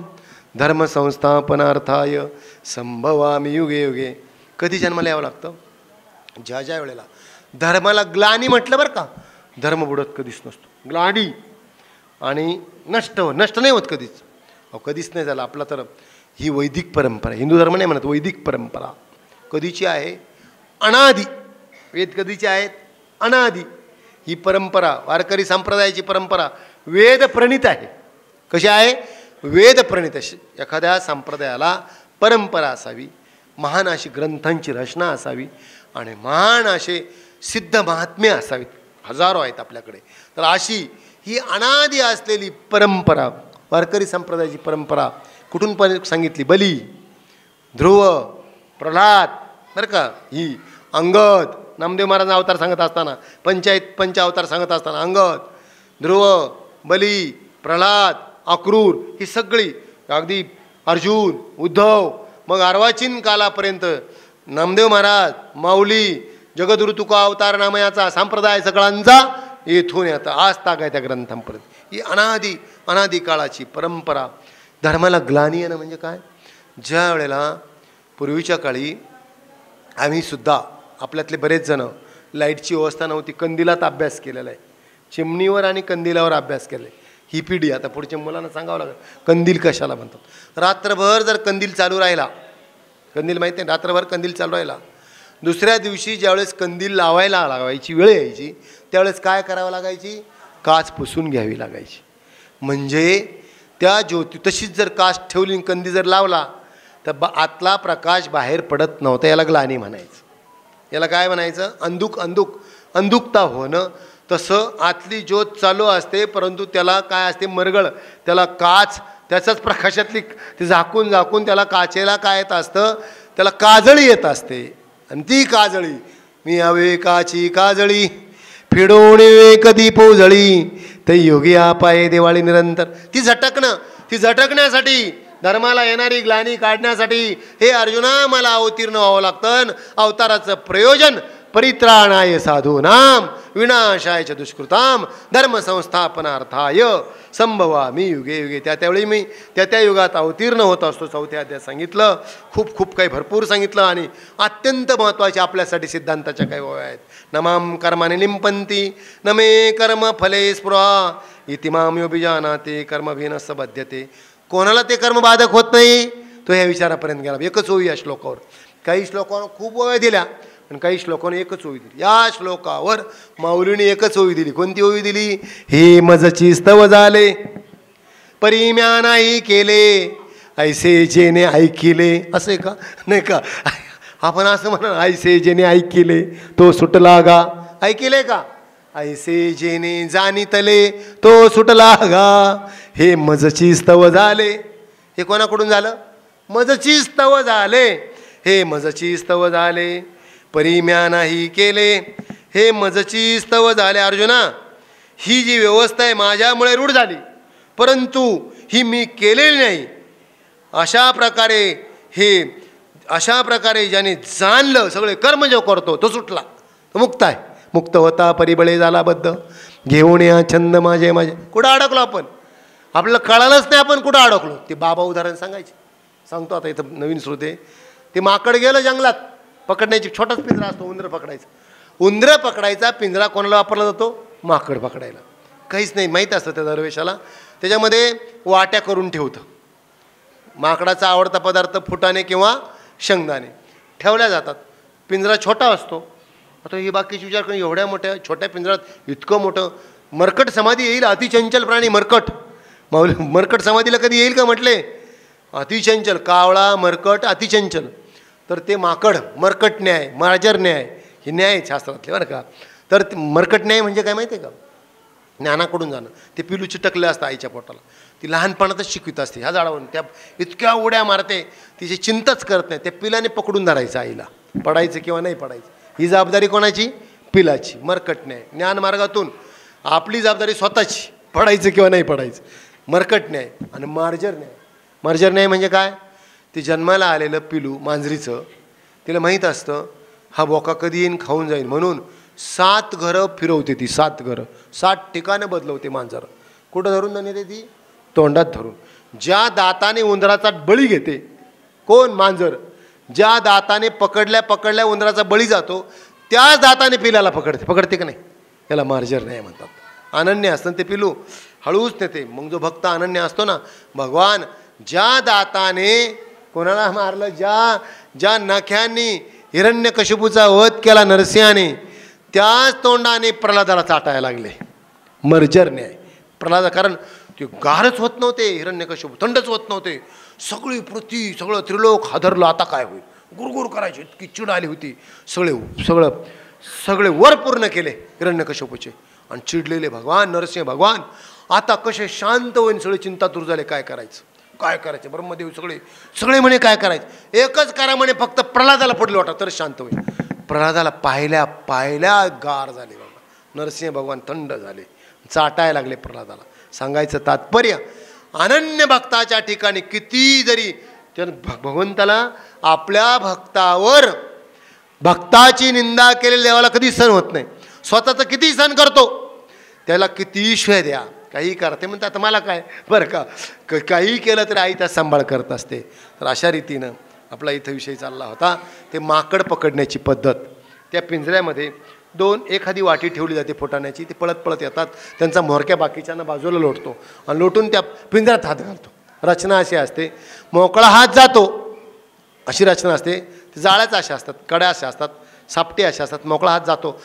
धर्मसंस्थापनार्थाय संभवामि युगे युगे. कधी जन्माला यावं लागतं? ज्या ज्या वेळेला धर्माला ग्लानी म्हटलं बरं का, धर्म बुडत कधीच नसतो. ग्लानी आणि नष्ट नाही होत कधीच. कधीच नाही झालं. आपला तर ही वैदिक परंपरा, हिंदू धर्म नाही म्हणत, वैदिक परंपरा कधीची आहे? अनादी. वेद कधीचे आहेत? अनादी. ही परंपरा वारकरी संप्रदायाची परंपरा वेद प्रणित आहे. कशी आहे? वेद प्रणित. एखाद्या संप्रदायाला परंपरा असावी, महान अशी ग्रंथांची रचना असावी आणि महान असे सिद्ध महात्म्य असावीत. हजारो आहेत आपल्याकडे. तर अशी ही अनादी असलेली परंपरा वारकरी संप्रदायाची परंपरा कुठून पण सांगितली? बली, ध्रुव, प्रल्हाद बरं का, ही अंगद, नामदेव महाराज अवतार सांगत असताना पंच अवतार सांगत असताना अंगद, ध्रुव, बली, प्रल्हाद, अक्रूर ही सगळी, अगदी अर्जुन, उद्धव, मग अर्वाचीन कालापर्यंत नामदेव महाराज, माऊली, जगद्गुरु तुका अवतार नामयाचा संप्रदाय सगळ्यांचा येथून येतं आज ताक आहे त्या ग्रंथांपर्यंत. ही अनादी काळाची परंपरा. धर्माला ग्लानी येणं म्हणजे काय? ज्या वेळेला पूर्वीच्या काळी आम्ही सुद्धा आपल्यातले बरेच जण लाईटची व्यवस्था नव्हती, कंदिलात अभ्यास केलेला आहे. चिमणीवर आणि कंदिलावर अभ्यास केला आहे. ही पिढी आता पुढच्या मुलांना सांगावं लागेल कंदील कशाला म्हणतात. रात्रभर जर कंदील चालू राहिला, कंदील माहिती आहे, रात्रभर कंदील चालू राहिला, दुसऱ्या दिवशी ज्यावेळेस कंदील लावायला लागायची वेळ यायची त्यावेळेस काय करावं लागायची? काच पुसून घ्यावी लागायची. म्हणजे त्या ज्योती तशीच जर काच ठेवली, कंदी जर लावला तर आतला प्रकाश बाहेर पडत नव्हता. याला ग्लानी म्हणायचं. याला काय म्हणायचं? अंधुकता होणं. तसं आतली ज्योत चालू असते, परंतु त्याला काय असते, मरगळ, त्याला काच, त्याच्याच प्रकाशातली ते झाकून झाकून त्याला काचेला काय येत असतं, त्याला काजळी येत असते. आणि ती काजळी, मी अवेकाची काजळी फिडोणे वेक दीपो जळी, ते योगी आपाये दिवाळी निरंतर. ती झटकणं, ती झटकण्यासाठी, धर्माला येणारी ग्लानी काढण्यासाठी हे अर्जुना मला अवतीर्ण व्हावं लागतं. अवताराचं प्रयोजन परित्राणाय साधूनाम विनाशाय च दुष्कृताम धर्मसंस्थापनार्थाय संभवामी युगे युगे. त्यावेळी मी त्या युगात अवतीर्ण होत असतो. चौथ्या अध्यायात सांगितलं, खूप काही भरपूर सांगितलं. आणि अत्यंत महत्त्वाचे आपल्यासाठी सिद्धांताच्या काही ओव्या आहेत. नमाम कर्माने लिंपंती न मे कर्म फले स्पृहा इति माम योबिजानाते कर्मभिनस्स बध्यते. कोणाला ते कर्म बाधक होत नाही तो ह्या विचारापर्यंत गेला. एकच ओवी या श्लोकावर. काही श्लोकावर खूप ओव्या दिल्या आणि काही श्लोकाने एकच ओवी दिली. या श्लोकावर माऊलीने एकच ओवी दिली. कोणती ओवी दिली? हे मजची स्तव झाले परिम्या नाही केले ऐसे जेने ऐकिले. असे का नाही का आपण असं म्हणा, ऐसे जेने ऐकिले तो सुटला गा. ऐकिले का? ऐसे जेने जाणितले तो सुटला गा. हे मजची स्तव झाले. हे कोणाकडून झालं? मजची स्तव झाले. हे मजची स्तव झाले परिम्या नाही केले. हे मजची स्तव झाले. अर्जुना, ही जी व्यवस्था आहे माझ्यामुळे रूढ झाली, परंतु ही मी केलेली नाही. अशा प्रकारे ज्याने जाणलं सगळे कर्म जो करतो तो सुटला, तो मुक्त आहे. मुक्त होता परिबळे झाला बद्ध घेऊन या छंद माझे माझे. कुठं अडकलो आपण? आपल्याला कळालंच नाही आपण कुठं अडकलो. ते बाबा उदाहरण सांगतो आता इथं नवीन श्रोते. ते माकड गेलं जंगलात, पकडण्याची छोटाच पिंजरा असतो, उंदरं पकडायचा. उंदरं पकडायचा पिंजरा कोणाला वापरला जातो? माकड पकडायला. काहीच नाही माहीत असतं त्या दरवेशाला. त्याच्यामध्ये वाट्या करून ठेवतं. माकडाचा आवडता पदार्थ फुटाणे किंवा शेंगदाणे ठेवल्या जातात. पिंजरा छोटा असतो. आता ही बाकीची विचार करून एवढ्या मोठ्या छोट्या पिंजऱ्यात इतकं मोठं मरकट समाधी येईल. अतिचंचल प्राणी मरकट. मरकट समाधीला कधी येईल का म्हटले? अतिचंचल, कावळा मरकट अतिचंचल. तर ते माकड मरकट न्याय, मार्जर न्याय, हे न्याय शास्त्रातले बरं का. तर मरकट न्याय म्हणजे काय माहिती आहे का? ज्ञानाकडून जाणं. ते पिलू चिटकलं असतं आईच्या पोटाला. ती लहानपणातच शिकवित असते. ह्या झाडावरून त्या इतक्या उड्या मारते, तिची चिंताच करत नाही. त्या पिलाने पकडून धरायचं आईला, पडायचं किंवा नाही पडायचं. ही जबाबदारी कोणाची? पिलाची. मरकट न्याय. ज्ञानमार्गातून आपली जबाबदारी स्वतःची, पडायचं किंवा नाही पडायचं. मरकट न्याय. आणि मार्जर न्याय. मार्जर न्याय म्हणजे काय? ते जन्माला आलेलं पिलू मांजरीचं, तिला माहीत असतं हा बोका कधी येईन खाऊन जाईल, म्हणून 7 घरं फिरवते ती. 7 घरं, 7 ठिकाणं बदलवते मांजर. कुठं धरून नेते ती? तोंडात धरून. ज्या दाताने उंदराचा बळी घेते, कोण? मांजर. ज्या दाताने पकडल्या उंदराचा बळी जातो, त्याच दाताने पिलाला पकडते का नाही? याला मार्जर नाही म्हणतात. अनन्य असतं ते पिलू, हळूच नेते. मग जो भक्त अनन्य असतो ना, भगवान ज्या दाताने कोणाला मारलं, ज्या नख्यांनी हिरण्यकशिपूचा वध केला नरसिंहाने, त्याच तोंडाने प्रल्हादाला चाटायला लागले. मर्जर न्याय. प्रल्हाद, कारण ते गारच होत नव्हते, हिरण्यकशिपू थंडच होत नव्हते. सगळी पृथ्वी, सगळं त्रिलोक हादरलं. आता काय होईल? गुरगुर करायची, इतकी चिड आली होती. सगळे वर पूर्ण केले हिरण्यकशिपूचे. आणि चिडलेले भगवान नरसिंह भगवान आता कसे शांत होईन, सगळे चिंता दूर झाले. काय करायचं? ब्रह्मदेव सगळे म्हणे काय करायचं? एकच करा म्हणे, फक्त प्रल्हादाला पडलं वाटा तर शांत होईल. प्रल्हादाला पाहिल्या गार झाले बाबा. नरसिंह भगवान थंड झाले, चाटायला लागले प्रल्हादाला. सांगायचं तात्पर्य, अनन्य भक्ताच्या ठिकाणी किती जरी भगवंताला आपल्या भक्ताची निंदा केलेल्या देवाला कधी सहन होत नाही. स्वतःचं किती सहन करतो, त्याला किती शिव्या द्या, काही करते म्हणतात मला काय बरं का, काही केलं तरी आई त्या सांभाळ करत असते. तर अशा रीतीनं आपला इथं विषय चालला होता. ते माकड पकडण्याची पद्धत. त्या पिंजऱ्यामध्ये एखादी वाटी ठेवली जाते फुटाण्याची. ते पळत येतात, त्यांचा म्होरक्या बाकीच्यांना बाजूला लोटतो आणि लोटून त्या पिंजऱ्यात हात घालतो. रचना अशी असते, मोकळा हात जातो अशी रचना असते. जाळ्याच्या अशा असतात, कड्या अशा असतात, सापटे अशा असतात. मोकळा हात जातो,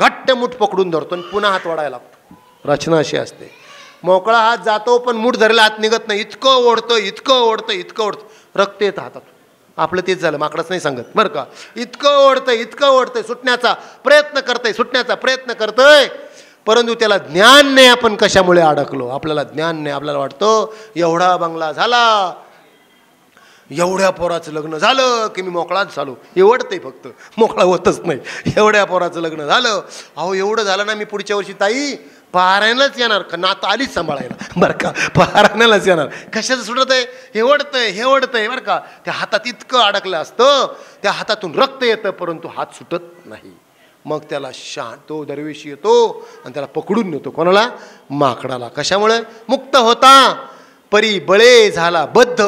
घट्ट मूठ पकडून धरतो आणि पुन्हा हात वाढायला लागतो. रचना अशी असते. मोकळा हात जातो पण मूठ धरला हात निघत नाही. इतकं ओढतं, रक्त येतं हातात. आपलं तेच झालं, माकडच नाही सांगत बरं का. इतकं ओढतंय, सुटण्याचा प्रयत्न करतंय, परंतु त्याला ज्ञान नाही. आपण कशामुळे अडकलो? आपल्याला ज्ञान नाही. आपल्याला वाटतं एवढा बंगला झाला, एवढ्या पोराचं लग्न झालं की मी मोकळाच झालो. एवढतंय फक्त, मोकळा होतच नाही. एवढ्या पोराचं लग्न झालं, अहो एवढं झालं ना, मी पुढच्या वर्षी ताई पारायणालाच येणार. नातं आलीच सांभाळायला बरं का, पारायणालाच येणार. कशाचं सुटत आहे? हे ओढतंय बरं का. त्या हातात इतकं अडकलं असतं, त्या हातातून रक्त येतं परंतु हात सुटत नाही. मग त्याला तो दरवेशी येतो आणि त्याला पकडून नेतो. कोणाला? माकडाला. कशामुळे? मुक्त होता परी बळे झाला बद्ध,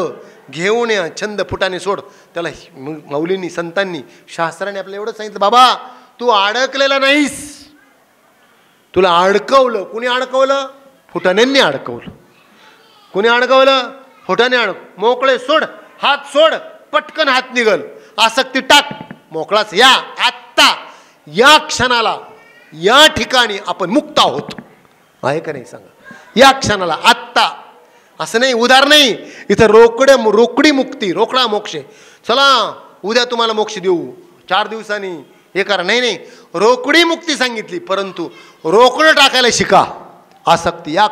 घेऊन या छंद फुटाने सोड. त्याला माऊलींनी, संतांनी, शास्त्राने आपल्याला एवढं सांगितलं, बाबा तू अडकलेला नाहीस, तुला अडकवलं. कुणी अडकवलं? फुटाण्यांनी अडकवलं. कुणी अडकवलं? फुटाने मोकळे सोड, हात सोड, पटकन हात निघल, आसक्ती टाक, मोकळाच. या आत्ता, या क्षणाला, या ठिकाणी आपण मुक्त आहोत. आहे का नाही सांगा? या क्षणाला, आत्ता. असं नाही, उधार नाही. इथं रोकडी मुक्ती, रोकडा मोक्ष. चला उद्या तुम्हाला मोक्ष देऊ, 4 दिवसांनी हे करा. नाही, रोकडी मुक्ती सांगितली. परंतु रोकडं टाकायला शिका. आसक्ती या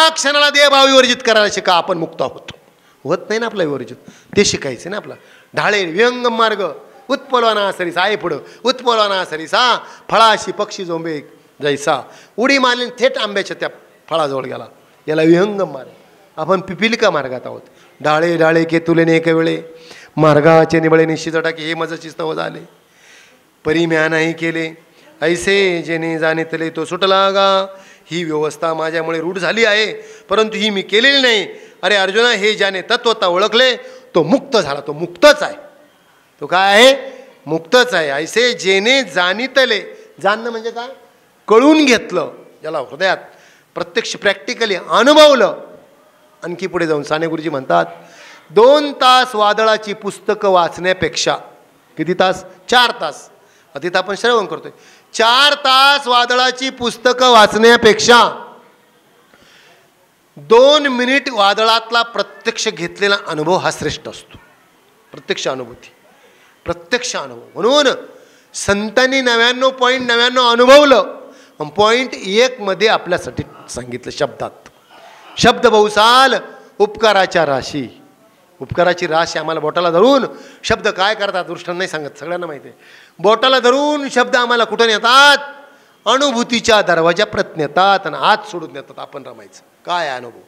क्षणाला देहभाव विवर्जित करायला शिका. आपण मुक्त आहोत. होत नाही ना आपला विवर्जित, ते शिकायचं ना. आपला ढाळे विहंगम मार्ग, उत्पलवाना सरीसा आहे पुढं. उत्पलवाना सरीसा फळाशी पक्षी जोंबे जैसा. उडी मारली थेट आंब्याच्या त्या फळाजवळ गेला. याला विहंगम मार्ग. आपण पिपिलिका मार्गात आहोत. डाळे डाळे केतुलेने एक वेळे, मार्गाचे निबळे निश्चित टाके. हे मजची स्तव झाले, परी म्या नाही केले, ऐसे जेने जाणितले तो सुटला गा. ही व्यवस्था माझ्यामुळे रूढ झाली आहे, परंतु ही मी केलेली नाही. अरे अर्जुना, हे ज्याने तत्वता ओळखले तो मुक्त झाला. तो मुक्तच आहे. तो काय आहे? मुक्तच आहे. ऐसे जेने जाणितले. जाणणं म्हणजे काय? कळून घेतलं, ज्याला हृदयात प्रत्यक्ष प्रॅक्टिकली अनुभवलं. आणखी पुढे जाऊन साने गुरुजी म्हणतात, 2 तास वादळाची पुस्तकं वाचण्यापेक्षा, किती तास? 4 तास. तिथं आपण श्रवण करतोय. 4 तास वादळाची पुस्तकं वाचण्यापेक्षा 2 मिनिट वादळातला प्रत्यक्ष घेतलेला अनुभव हा श्रेष्ठ असतो. प्रत्यक्ष अनुभूती, प्रत्यक्ष अनुभव. म्हणून संतांनी 99.99 अनुभवलं. पॉईंट 1 मध्ये आपल्यासाठी सांगितलं शब्दात. शब्द बहुसाल उपकाराच्या राशी. उपकाराची राशी आम्हाला बोटाला धरून शब्द काय करतात? दृष्टांत नाही सांगत, सगळ्यांना माहिती आहे. बोटाला धरून शब्द आम्हाला कुठं नेतात? अनुभूतीच्या दरवाजा प्रत नेतात आणि आत सोडून नेतात. आपण रमायचं. काय अनुभव?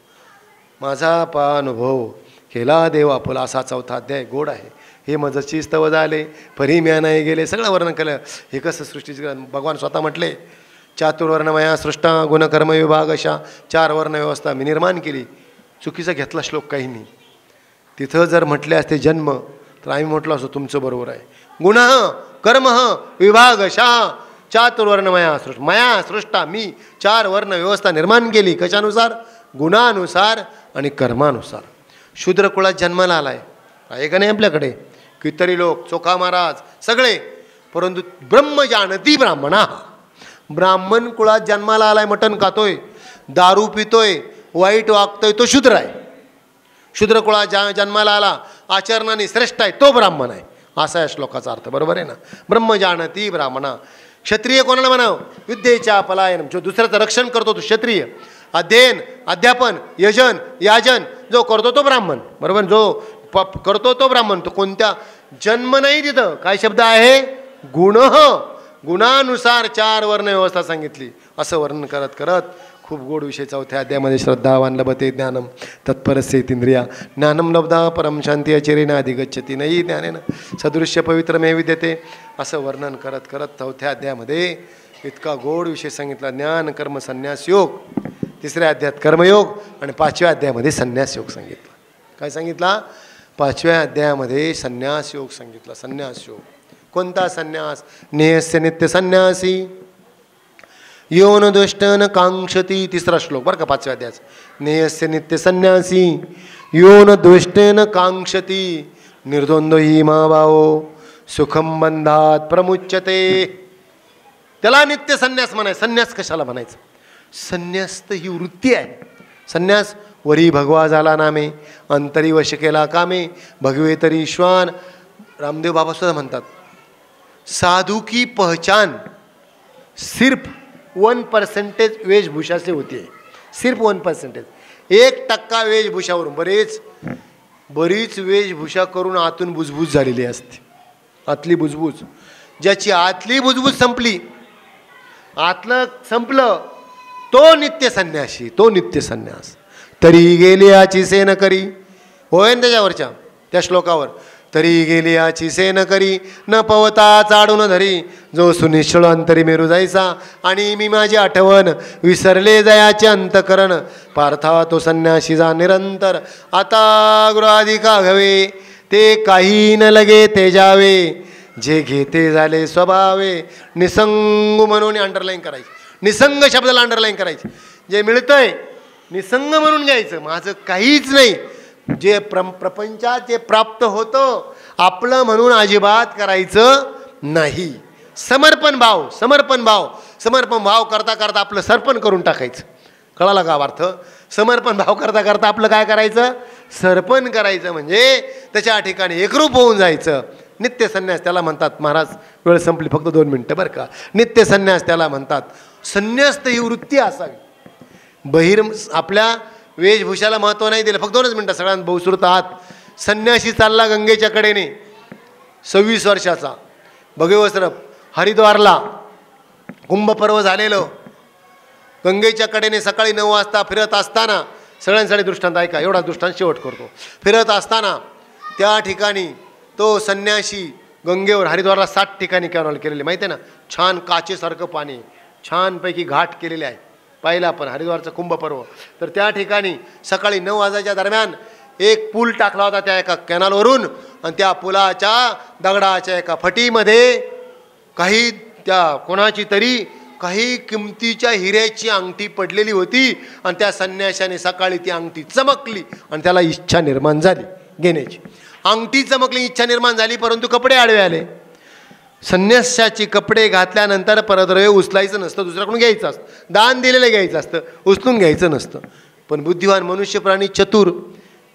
माझा अनुभव केला देव आपुला, असा 4था अध्याय गोड आहे. हे मजची स्तव झाले, परी म्या नाही गेले. सगळं वर्णन केलं. हे कसं सृष्टीचं भगवान स्वतः म्हटले, चातुर्वर्णमया सृष्टा गुणकर्म विभाग, अशा 4 वर्ण व्यवस्था मी निर्माण केली. चुकीचा घेतला श्लोक काहींनी. तिथं जर म्हटले असते जन्म, तर आम्ही म्हटलं असतो तुमचं बरोबर आहे. गुण कर्म विभाग अशा चातुर्वर्णमया सृष्टा. मया सृष्टा, मी 4 वर्ण व्यवस्था निर्माण केली. कशानुसार? गुणानुसार आणि कर्मानुसार. शूद्र कुळात जन्माला आलाय, आहे का नाही आपल्याकडे? कितीतरी लोक, चोखा महाराज, सगळे. परंतु ब्रह्म जानती ब्राह्मणा. ब्राह्मण कुळात जन्माला आलाय, मटण खातोय, दारू पितोय, वाईट वागतोय, तो शूद्र आहे. शूद्र कुळात जन्माला आला, आचरणाने श्रेष्ठ आहे, तो ब्राह्मण आहे. असा या श्लोकाचा अर्थ. बरोबर आहे ना? ब्रह्म जानती ब्राह्मणा. क्षत्रिय कोणाला म्हणावं? विद्येच्या पलायन. जो दुसऱ्याचं रक्षण करतो तो क्षत्रिय. अध्ययन, अध्यापन, यजन, याजन जो करतो तो ब्राह्मण. बरोबर? जो करतो तो ब्राह्मण. तो कोणत्या जन्म नाही. तिथं काय शब्द आहे? गुण. गुणानुसार 4 वर्ण व्यवस्था सांगितली. असं वर्णन करत करत खूप गोड विषय 4थ्या अध्यायामध्ये श्रद्धावान लभते ज्ञानम तत्परस्येतींद्रिया ज्ञानम लब्धा परम शांती अचेरेन अधिगच्छति नाही ज्ञानेन सदृश्य पवित्रमे विद्यते. असं वर्णन करत करत 4थ्या अध्यायामध्ये इतका गोड विषय सांगितला. ज्ञान कर्म संन्यास योग. 3ऱ्या अध्यायात कर्मयोग आणि 5व्या अध्यायामध्ये संन्यास योग सांगितला. काय सांगितला? 5व्या अध्यायामध्ये संन्यास योग सांगितला. संन्यास योग. कोणता संन्यास? नेहस्य नित्य संन्यासी यो न दुष्ट न कांक्षती. 3रा श्लोक बरं का 5व्या अध्यायाचा. नेहस्य नित्य संन्यासी यो न दुष्ट न कांक्षती निर्द्वंद्व हि मा भावो सुखम बंधात प्रमुच्यते. त्याला नित्य संन्यास म्हणायचं. संन्यास कशाला म्हणायचं? संन्यास तर ही वृत्ती आहे. संन्यास वरी भगवा झाला नामे, अंतरी वश केला कामे, भगवे तरी श्वान. रामदेव बाबा सुद्धा म्हणतात, साधू की पहचान सिर्फ 1% वेशभूषा से होती है, सिर्फ 1%. 1% वेशभूषावरून बरीच वेशभूषा करून आतून बुजबूज झालेली असते. आतली बुजबूज, ज्याची आतली बुजबूज संपली, आतलं संपलं, तो नित्य संन्यासी, तो नित्य संन्यास. तरी गेली याची सेन करी, होय ना त्याच्यावरच्या त्या श्लोकावर, तरी गेली याची सेन करी न पवता चाडून धरी, जो सुनिश्चळ अंतरी मेरू जायचा आणि मी माझी आठवण विसरले जयाचे अंतकरण. पार्था तो संन्यासी जा निरंतर, आता गृहाधिका घवे ते काही न लगे ते जावे, जे घेते झाले स्वभावे. निसंग म्हणून अंडरलाईन करायची, निसंग शब्दाला अंडरलाईन करायची. जे मिळतंय निसंग म्हणून घ्यायचं, माझं काहीच नाही. जे प्रपंचात जे प्राप्त होतं आपलं म्हणून अजिबात करायचं नाही. समर्पण भाव, समर्पण भाव, समर्पण भाव करता करता आपलं सर्पण करून टाकायचं. कळाला का अर्थ? समर्पण भाव करता करता आपलं काय करायचं? सर्पण करायचं, म्हणजे त्याच्या ठिकाणी एकरूप होऊन जायचं. नित्य संन्यास त्याला म्हणतात. महाराज वेळ संपली, फक्त 2 मिनटं बरं का. नित्य संन्यास त्याला म्हणतात. संन्यस्त ही वृत्ती असावी. आपल्या वेशभूषाला महत्त्व नाही दिलं. फक्त 2च मिनटं, सगळ्यांना बहुश्रुत आहात. संन्यासी चालला गंगेच्या कडेने, 26 वर्षाचा, भगवस्त्र, हरिद्वारला कुंभपर्व झालेलं. गंगेच्या कडेने सकाळी 9 वाजता फिरत असताना, सगळ्यांसाठी दृष्टांत ऐका, एवढा दृष्टांत शेवट करतो. फिरत असताना त्या ठिकाणी तो संन्यासी गंगेवर, हरिद्वारला 7 ठिकाणी कॅनॉल केलेले माहिती आहे ना, छान काचेसारखं पाणी, छानपैकी घाट केलेले आहे. पाहिलं आपण हरिद्वारचं कुंभपर्व. तर त्या ठिकाणी सकाळी 9 वाजायच्या दरम्यान एक पूल टाकला होता त्या एका कॅनॉलवरून, आणि त्या पुलाच्या दगडाच्या एका फटीमध्ये काही त्या कोणाची तरी काही किमतीच्या हिऱ्याची अंगठी पडलेली होती. आणि त्या संन्याशाने सकाळी ती अंगठी चमकली आणि त्याला इच्छा निर्माण झाली घेण्याची. अंगठी चमकली, इच्छा निर्माण झाली, परंतु कपडे आडवे आले. संन्यासाचे कपडे घातल्यानंतर परद्रव्य उचलायचं नसतं, दुसऱ्याकडून घ्यायचं असतं. दान दिलेलं घ्यायचं असतं, उचलून घ्यायचं नसतं. पण बुद्धिवान मनुष्य प्राणी चतुर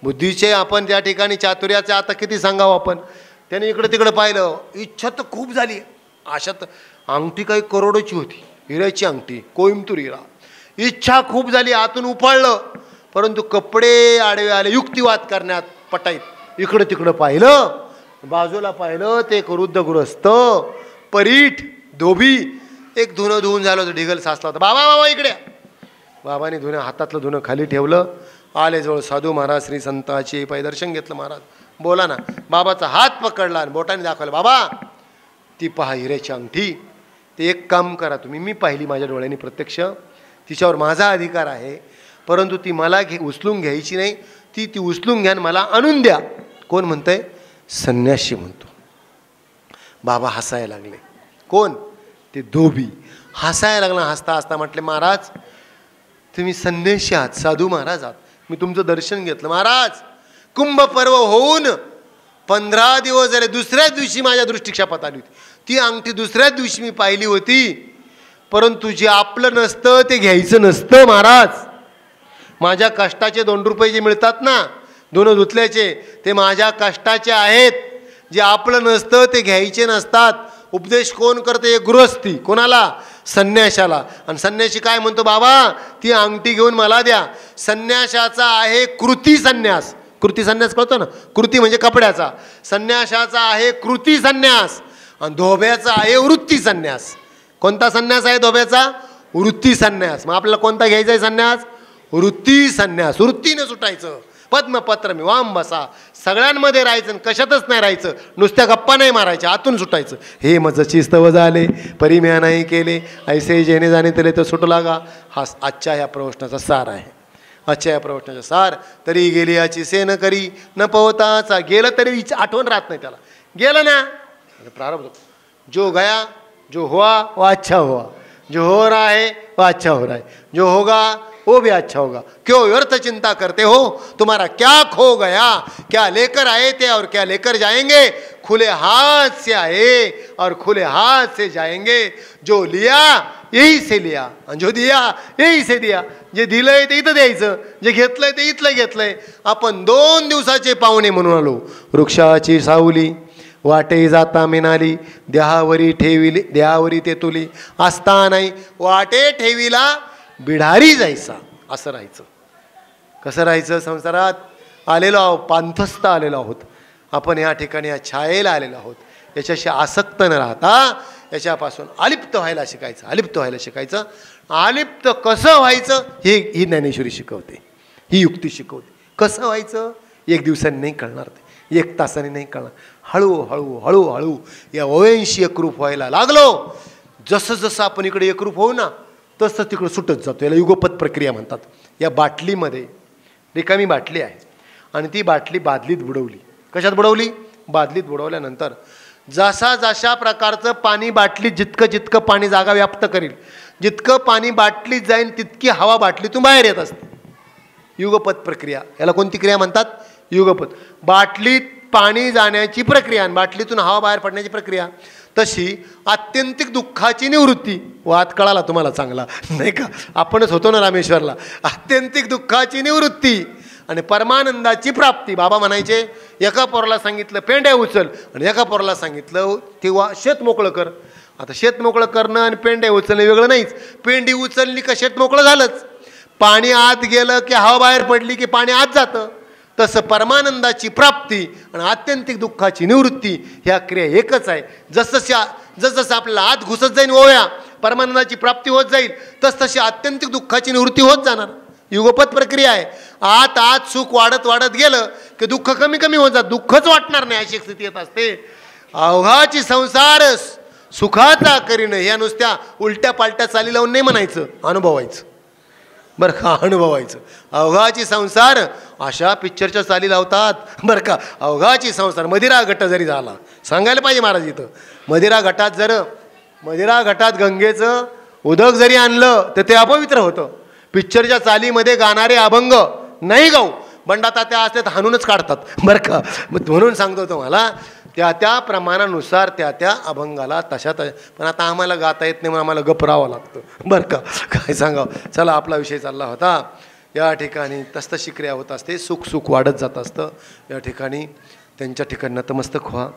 बुद्धीचे, आपण त्या ठिकाणी चातुर्याचे आता किती सांगावं आपण. त्याने इकडं तिकडं पाहिलं, इच्छा तर खूप झाली. अशात अंगठी काही करोडोची होती, हिऱ्याची अंगठी, कोइंबतूर हिरा. इच्छा खूप झाली, आतून उफाळलं, परंतु कपडे आडवे आले. युक्तिवाद करण्यात पटाईत इकडं तिकडं पाहिलं, बाजूला पाहिलं, ते एक वृद्धगृहस्थ परीठ धोबी, एक धुणं धुवून झालं होतं, ढिगल साचला होता. बाबा बाबा इकडे. बाबाने धुणं, हातातलं धुणं खाली ठेवलं. आले जवळ साधू महाराज, श्री संताचे पाय दर्शन घेतलं. महाराज बोला ना. बाबाचा हात पकडला आणि बोटाने दाखवलं, बाबा ती पहा हिऱ्याची अंगठी. ते एक काम करा तुम्ही, मी पाहिली माझ्या डोळ्यांनी प्रत्यक्ष, तिच्यावर माझा अधिकार आहे, परंतु ती मला उचलून घ्यायची नाही. ती उचलून घ्या, मला आणून द्या. कोण म्हणतंय? संन्यासी म्हणतो. बाबा हसायला लागले. कोण? ते धोबी हसायला लागला. हसता हसता म्हटले, महाराज तुम्ही संन्यासी आहात, साधू महाराज आहात, मी तुमचं दर्शन घेतलं. महाराज कुंभपर्व होऊन 15 दिवस झाले, दुसऱ्याच दिवशी माझ्या दृष्टिक्षेपात आली होती ती अंगठी. दुसऱ्याच दिवशी मी पाहिली होती, परंतु जे आपलं नसतं ते घ्यायचं नसतं महाराज. माझ्या कष्टाचे 2 रुपये जे मिळतात ना धुणं धुतल्याचे, ते माझ्या कष्टाचे आहेत. जे आपलं नसतं ते घ्यायचे नसतात. उपदेश कोण करते? गृहस्थी. कोणाला? संन्याशाला. आणि संन्यासी काय म्हणतो? बाबा ती अंगठी घेऊन मला द्या. संन्याशाचा आहे कृती संन्यास. कृती संन्यास कळतो ना? कृती म्हणजे कपड्याचा. संन्याशाचा आहे कृती संन्यास आणि धोब्याचा आहे वृत्ती संन्यास. कोणता संन्यास आहे धोब्याचा? वृत्ती संन्यास. मग आपल्याला कोणता घ्यायचा आहे संन्यास? वृत्ती संन्यास. वृत्तीने सुटायचं. पद्मपत्र मी वाम बसा, सगळ्यांमध्ये राहायचं, कशातच नाही राहायचं, नुसत्या गप्पा नाही मारायच्या, आतून सुटायचं. हे मजची स्तव झाले परिम्या नाही केले, ऐसे जेणे जाणे तले तर सुटू लागा. हा आजच्या ह्या प्रवचनाचा सार आहे. आजच्या या प्रवचनाचा सार. तरी गेली याची सेन करी न पवताचा. गेलं तरी आठवण राहत नाही त्याला. गेलं ना प्रारब्ध. जो गया जो हुआ वो अच्छा हुआ, जो हो रहा है वो अच्छा हो रहा है, जो होगा वो भी अच्छा होगा. क्यों व्यर्थ चिंता करते हो? तुम्हारा क्या खो गया? क्या लेकर आए थे और क्या लेकर जाएंगे? खुले हाथ से आए और खुले हाथ से जाएंगे. जो लिया यही से लिया आणि जो दिया यही से दिया. जे दिलंय ते इथं द्यायचं, जे घेतलंय ते इथलं घेतलंय. आपण 2 दिवसाचे पाहुणे म्हणून आलो. वृक्षाची सावली वाटे जाता मिनाली देहावरी ठेविली देहावरी ते तुली आस्था नाही वाटे ठेविला बिढारी जायचा. असं राहायचं. कसं राहायचं? संसारात आलेलो आहोत, पांथस्थ आलेलो आहोत आपण, या ठिकाणी या छायेला आलेलो आहोत. याच्याशी आसक्त न राहता याच्यापासून अलिप्त व्हायला शिकायचं. अलिप्त व्हायला शिकायचं. अलिप्त कसं व्हायचं ही ज्ञानेश्वरी शिकवते, ही युक्ती शिकवते. कसं व्हायचं? एक दिवसाने नाही कळणार, ते एक तासाने नाही कळणार. हळूहळू हळूहळू या ओव्यांशी एकरूप व्हायला लागलो. जसं जसं आपण इकडे एकरूप होऊ ना तसं तिकडं सुटत जातो. याला युगपत प्रक्रिया म्हणतात. या बाटलीमध्ये रिकामी बाटली आहे आणि ती बाटली बादलीत बुडवली. कशात बुडवली? बादलीत बुडवल्यानंतर जसा जशा प्रकारचं पाणी बाटलीत जितकं जितकं पाणी जागा व्याप्त करील, जितकं पाणी बाटलीत जाईल तितकी हवा बाटलीतून बाहेर येत असते. युगपत प्रक्रिया. याला कोणती क्रिया म्हणतात? युगपत. बाटलीत पाणी जाण्याची प्रक्रिया आणि बाटलीतून हवा बाहेर पडण्याची प्रक्रिया. तशी आत्यंतिक दुःखाची निवृत्ती. वाद कळाला तुम्हाला चांगला नाही का? आपणच होतो ना रामेश्वरला. आत्यंतिक दुःखाची निवृत्ती आणि परमानंदाची प्राप्ती. बाबा म्हणायचे, एका पोराला सांगितलं पेंड्या उचल आणि एका पोराला सांगितलं तेव्हा शेत मोकळं कर. आता शेत मोकळं करणं आणि पेंड्या उचलणं वेगळं नाहीच. पेंडी उचलली का शेत मोकळं झालंच. पाणी आत गेलं की हवा बाहेर पडली की पाणी आत जातं. तसं परमानंदाची प्राप्ती आणि आत्यंतिक दुःखाची निवृत्ती ह्या क्रिया एकच आहे. जसं आपल्याला आत घुसत जाईल ओव्या, परमानंदाची प्राप्ती होत जाईल, तसतशी आत्यंतिक दुःखाची निवृत्ती होत जाणार. युगपत प्रक्रिया आहे. आत आत सुख वाढत वाढत गेलं की दुःख कमी कमी होत जात. दुःखच वाटणार नाही अशी स्थिती येत असते. अवघाची संसार सुखाचा करीन ह्या नुसत्या उलट्या पालट्या चाली लावून नाही म्हणायचं, अनुभवायचं. बरं का? अनुभवायचं. अवघाची संसार अशा पिक्चरच्या चाली लावतात बरं का. अवघाची संसार मदिरा घट जरी झाला, सांगायला पाहिजे महाराज इथं, मदिरा घटात गंगेचं उदक जरी आणलं तर ते अपवित्र होतं. पिक्चरच्या चालीमध्ये गाणारे अभंग नाही गाऊ, बंडातात्या असतात हाणूनच काढतात बरं का. म्हणून सांगतो तुम्हाला, त्या प्रमाणानुसार त्या अभंगाला तशा पण आता आम्हाला गाता येत नाही म्हणून आम्हाला गप राहावं लागतं बरं का. काय सांगावं. चला, आपला विषय चालला होता. या ठिकाणी तसतशी क्रिया होत असते. सुख वाढत जात असतं. या ठिकाणी त्यांच्या ठिकाणी नतमस्तक व्हा.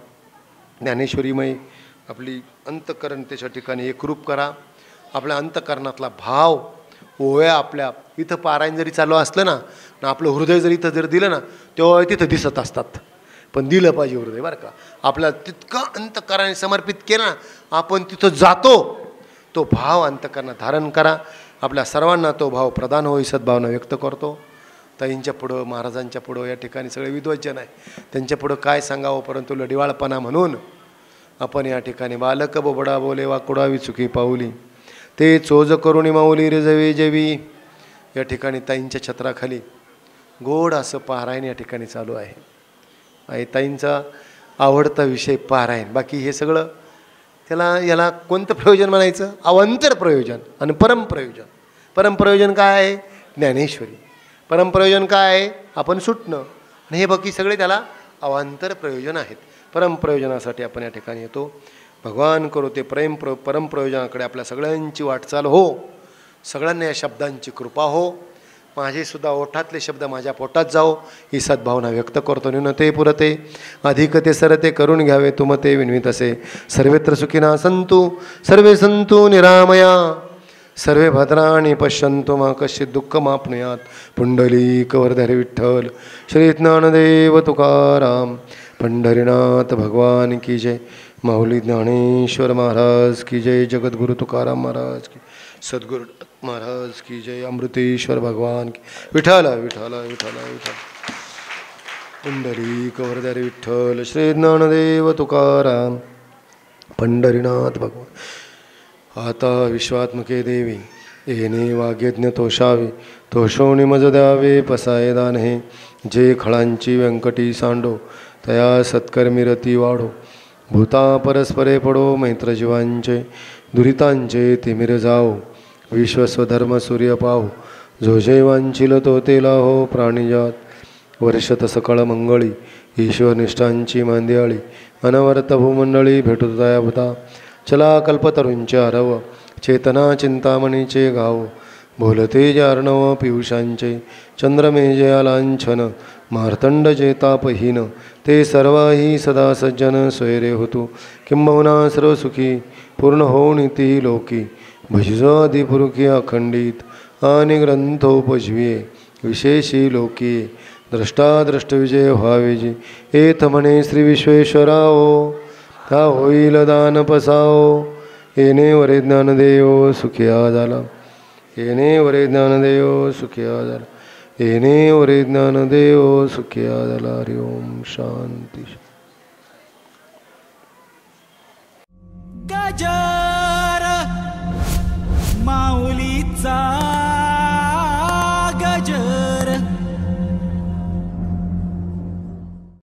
ज्ञानेश्वरीमय आपली अंतःकरण त्याच्या ठिकाणी एकरूप करा. आपल्या अंतःकरणातला भाव ओव्या आपल्या इथं पारायण जरी चालू असलं ना आपलं हृदय जरी इथं जर दिलं ना तेव्हा तिथं दिसत असतात. पण दिलं पाहिजे हृदय बरं का. आपल्या तितकं अंतःकरणाने समर्पित केलं ना आपण तिथं जातो. तो भाव अंतःकरणात धारण करा. आपल्या सर्वांना तो भाव प्रदान होई सद्भावना व्यक्त करतो. ताईंच्या पुढं, महाराजांच्या पुढं या ठिकाणी सगळे विद्वज्जन आहे, त्यांच्या पुढं काय सांगावं. परंतु लढिवाळपणा म्हणून आपण या ठिकाणी बालक बोबडा बोले वाकुडावी चुकी पाऊली ते चोज करुणी माऊली रिजवी जेवी. या ठिकाणी ताईंच्या छत्राखाली गोड असं पारायण या ठिकाणी चालू आहे. ताईंचा आवडता विषय पारायण. बाकी हे सगळं याला कोणतं प्रयोजन म्हणायचं? अवांतर प्रयोजन आणि परमप्रयोजन. परमप्रयोजन काय आहे? ज्ञानेश्वरी. परमप्रयोजन काय आहे? आपण सुटणं. आणि हे बाकी सगळे त्याला अवांतर प्रयोजन आहेत. परमप्रयोजनासाठी आपण या ठिकाणी येतो. भगवान करो ते परमप्रयोजनाकडे आपल्या सगळ्यांची वाटचाल हो. सगळ्यांना या शब्दांची कृपा हो. माझेसुद्धा ओठातले शब्द माझ्या पोटात जाओ ही सद्भावना व्यक्त करतो. न्यूनते पुरते अधिकते सरते करून घ्यावे तुमते विनवित असे. सर्वत्र सुखिना संतु सर्वे संतु निरामया सर्वे भद्राणि पश्यन्तु मा कश्चित् दुःखमाप्नुयात्. पुंडलीक वरधरी विठ्ठल श्री ज्ञानदेव तुकाराम पंढरीनाथ भगवान की जय. माऊली ज्ञानेश्वर महाराज की जय. जगद्गुरु तुकाराम महाराज की, सद्गुरु महाराज की जय. अमृतेश्वर भगवान की. विठ्ठल विठ्ठल विठ्ठल विठ्ठल. पुंडलीक वरधरी विठ्ठल श्री ज्ञानदेव तुकाराम पंढरीनाथ भगवान. आता विश्वात्मके देवी येणे वाग्यज्ञ तोषावे तोषोणी मज द्यावे पसाये दान हे. जे खळांची व्यंकटी सांडो तया सत्कर्मी रती वाढो. भूता परस्परे पडो मैत्र जीवांचे दुरितांचे तिमिर जाओ. विश्वस्वधर्म सूर्य पाहो जो जे वांछिल तो तेला हो. प्राणिजात वर्षत सकळ मंगळी ईश्वर निष्ठांची मांदियाळी. अनवर्त भूमंडळी भेटू दयाभूता चला कल्पतरूंचे आरव. चेतना चिंतामणीचे गाव भोलतेज अर्णव पियुषांचे चंद्रमेजया लांछन मार्तंड जेतापहीन ते सर्वाही सदा सज्जन सोयरे होतो किंबहुना सर्व सुखी पूर्ण होऊन ती लोकी भजिजादिपुरुखी अखंडित आणि ग्रंथोपजविये विशेषी लोकी द्रष्टाद्रष्टविजय व्हावेजी एथ म्हणे श्री विश्वेश्वराओ ता होईल दान पसाओ येणे वरे ज्ञानदेव सुखिया झाला येणे वरे ज्ञानदेव सुखिया झाला येणे वरे ज्ञानदेव सुखिया झाला. हरि ओम शांती. गजर माऊलीचा गजर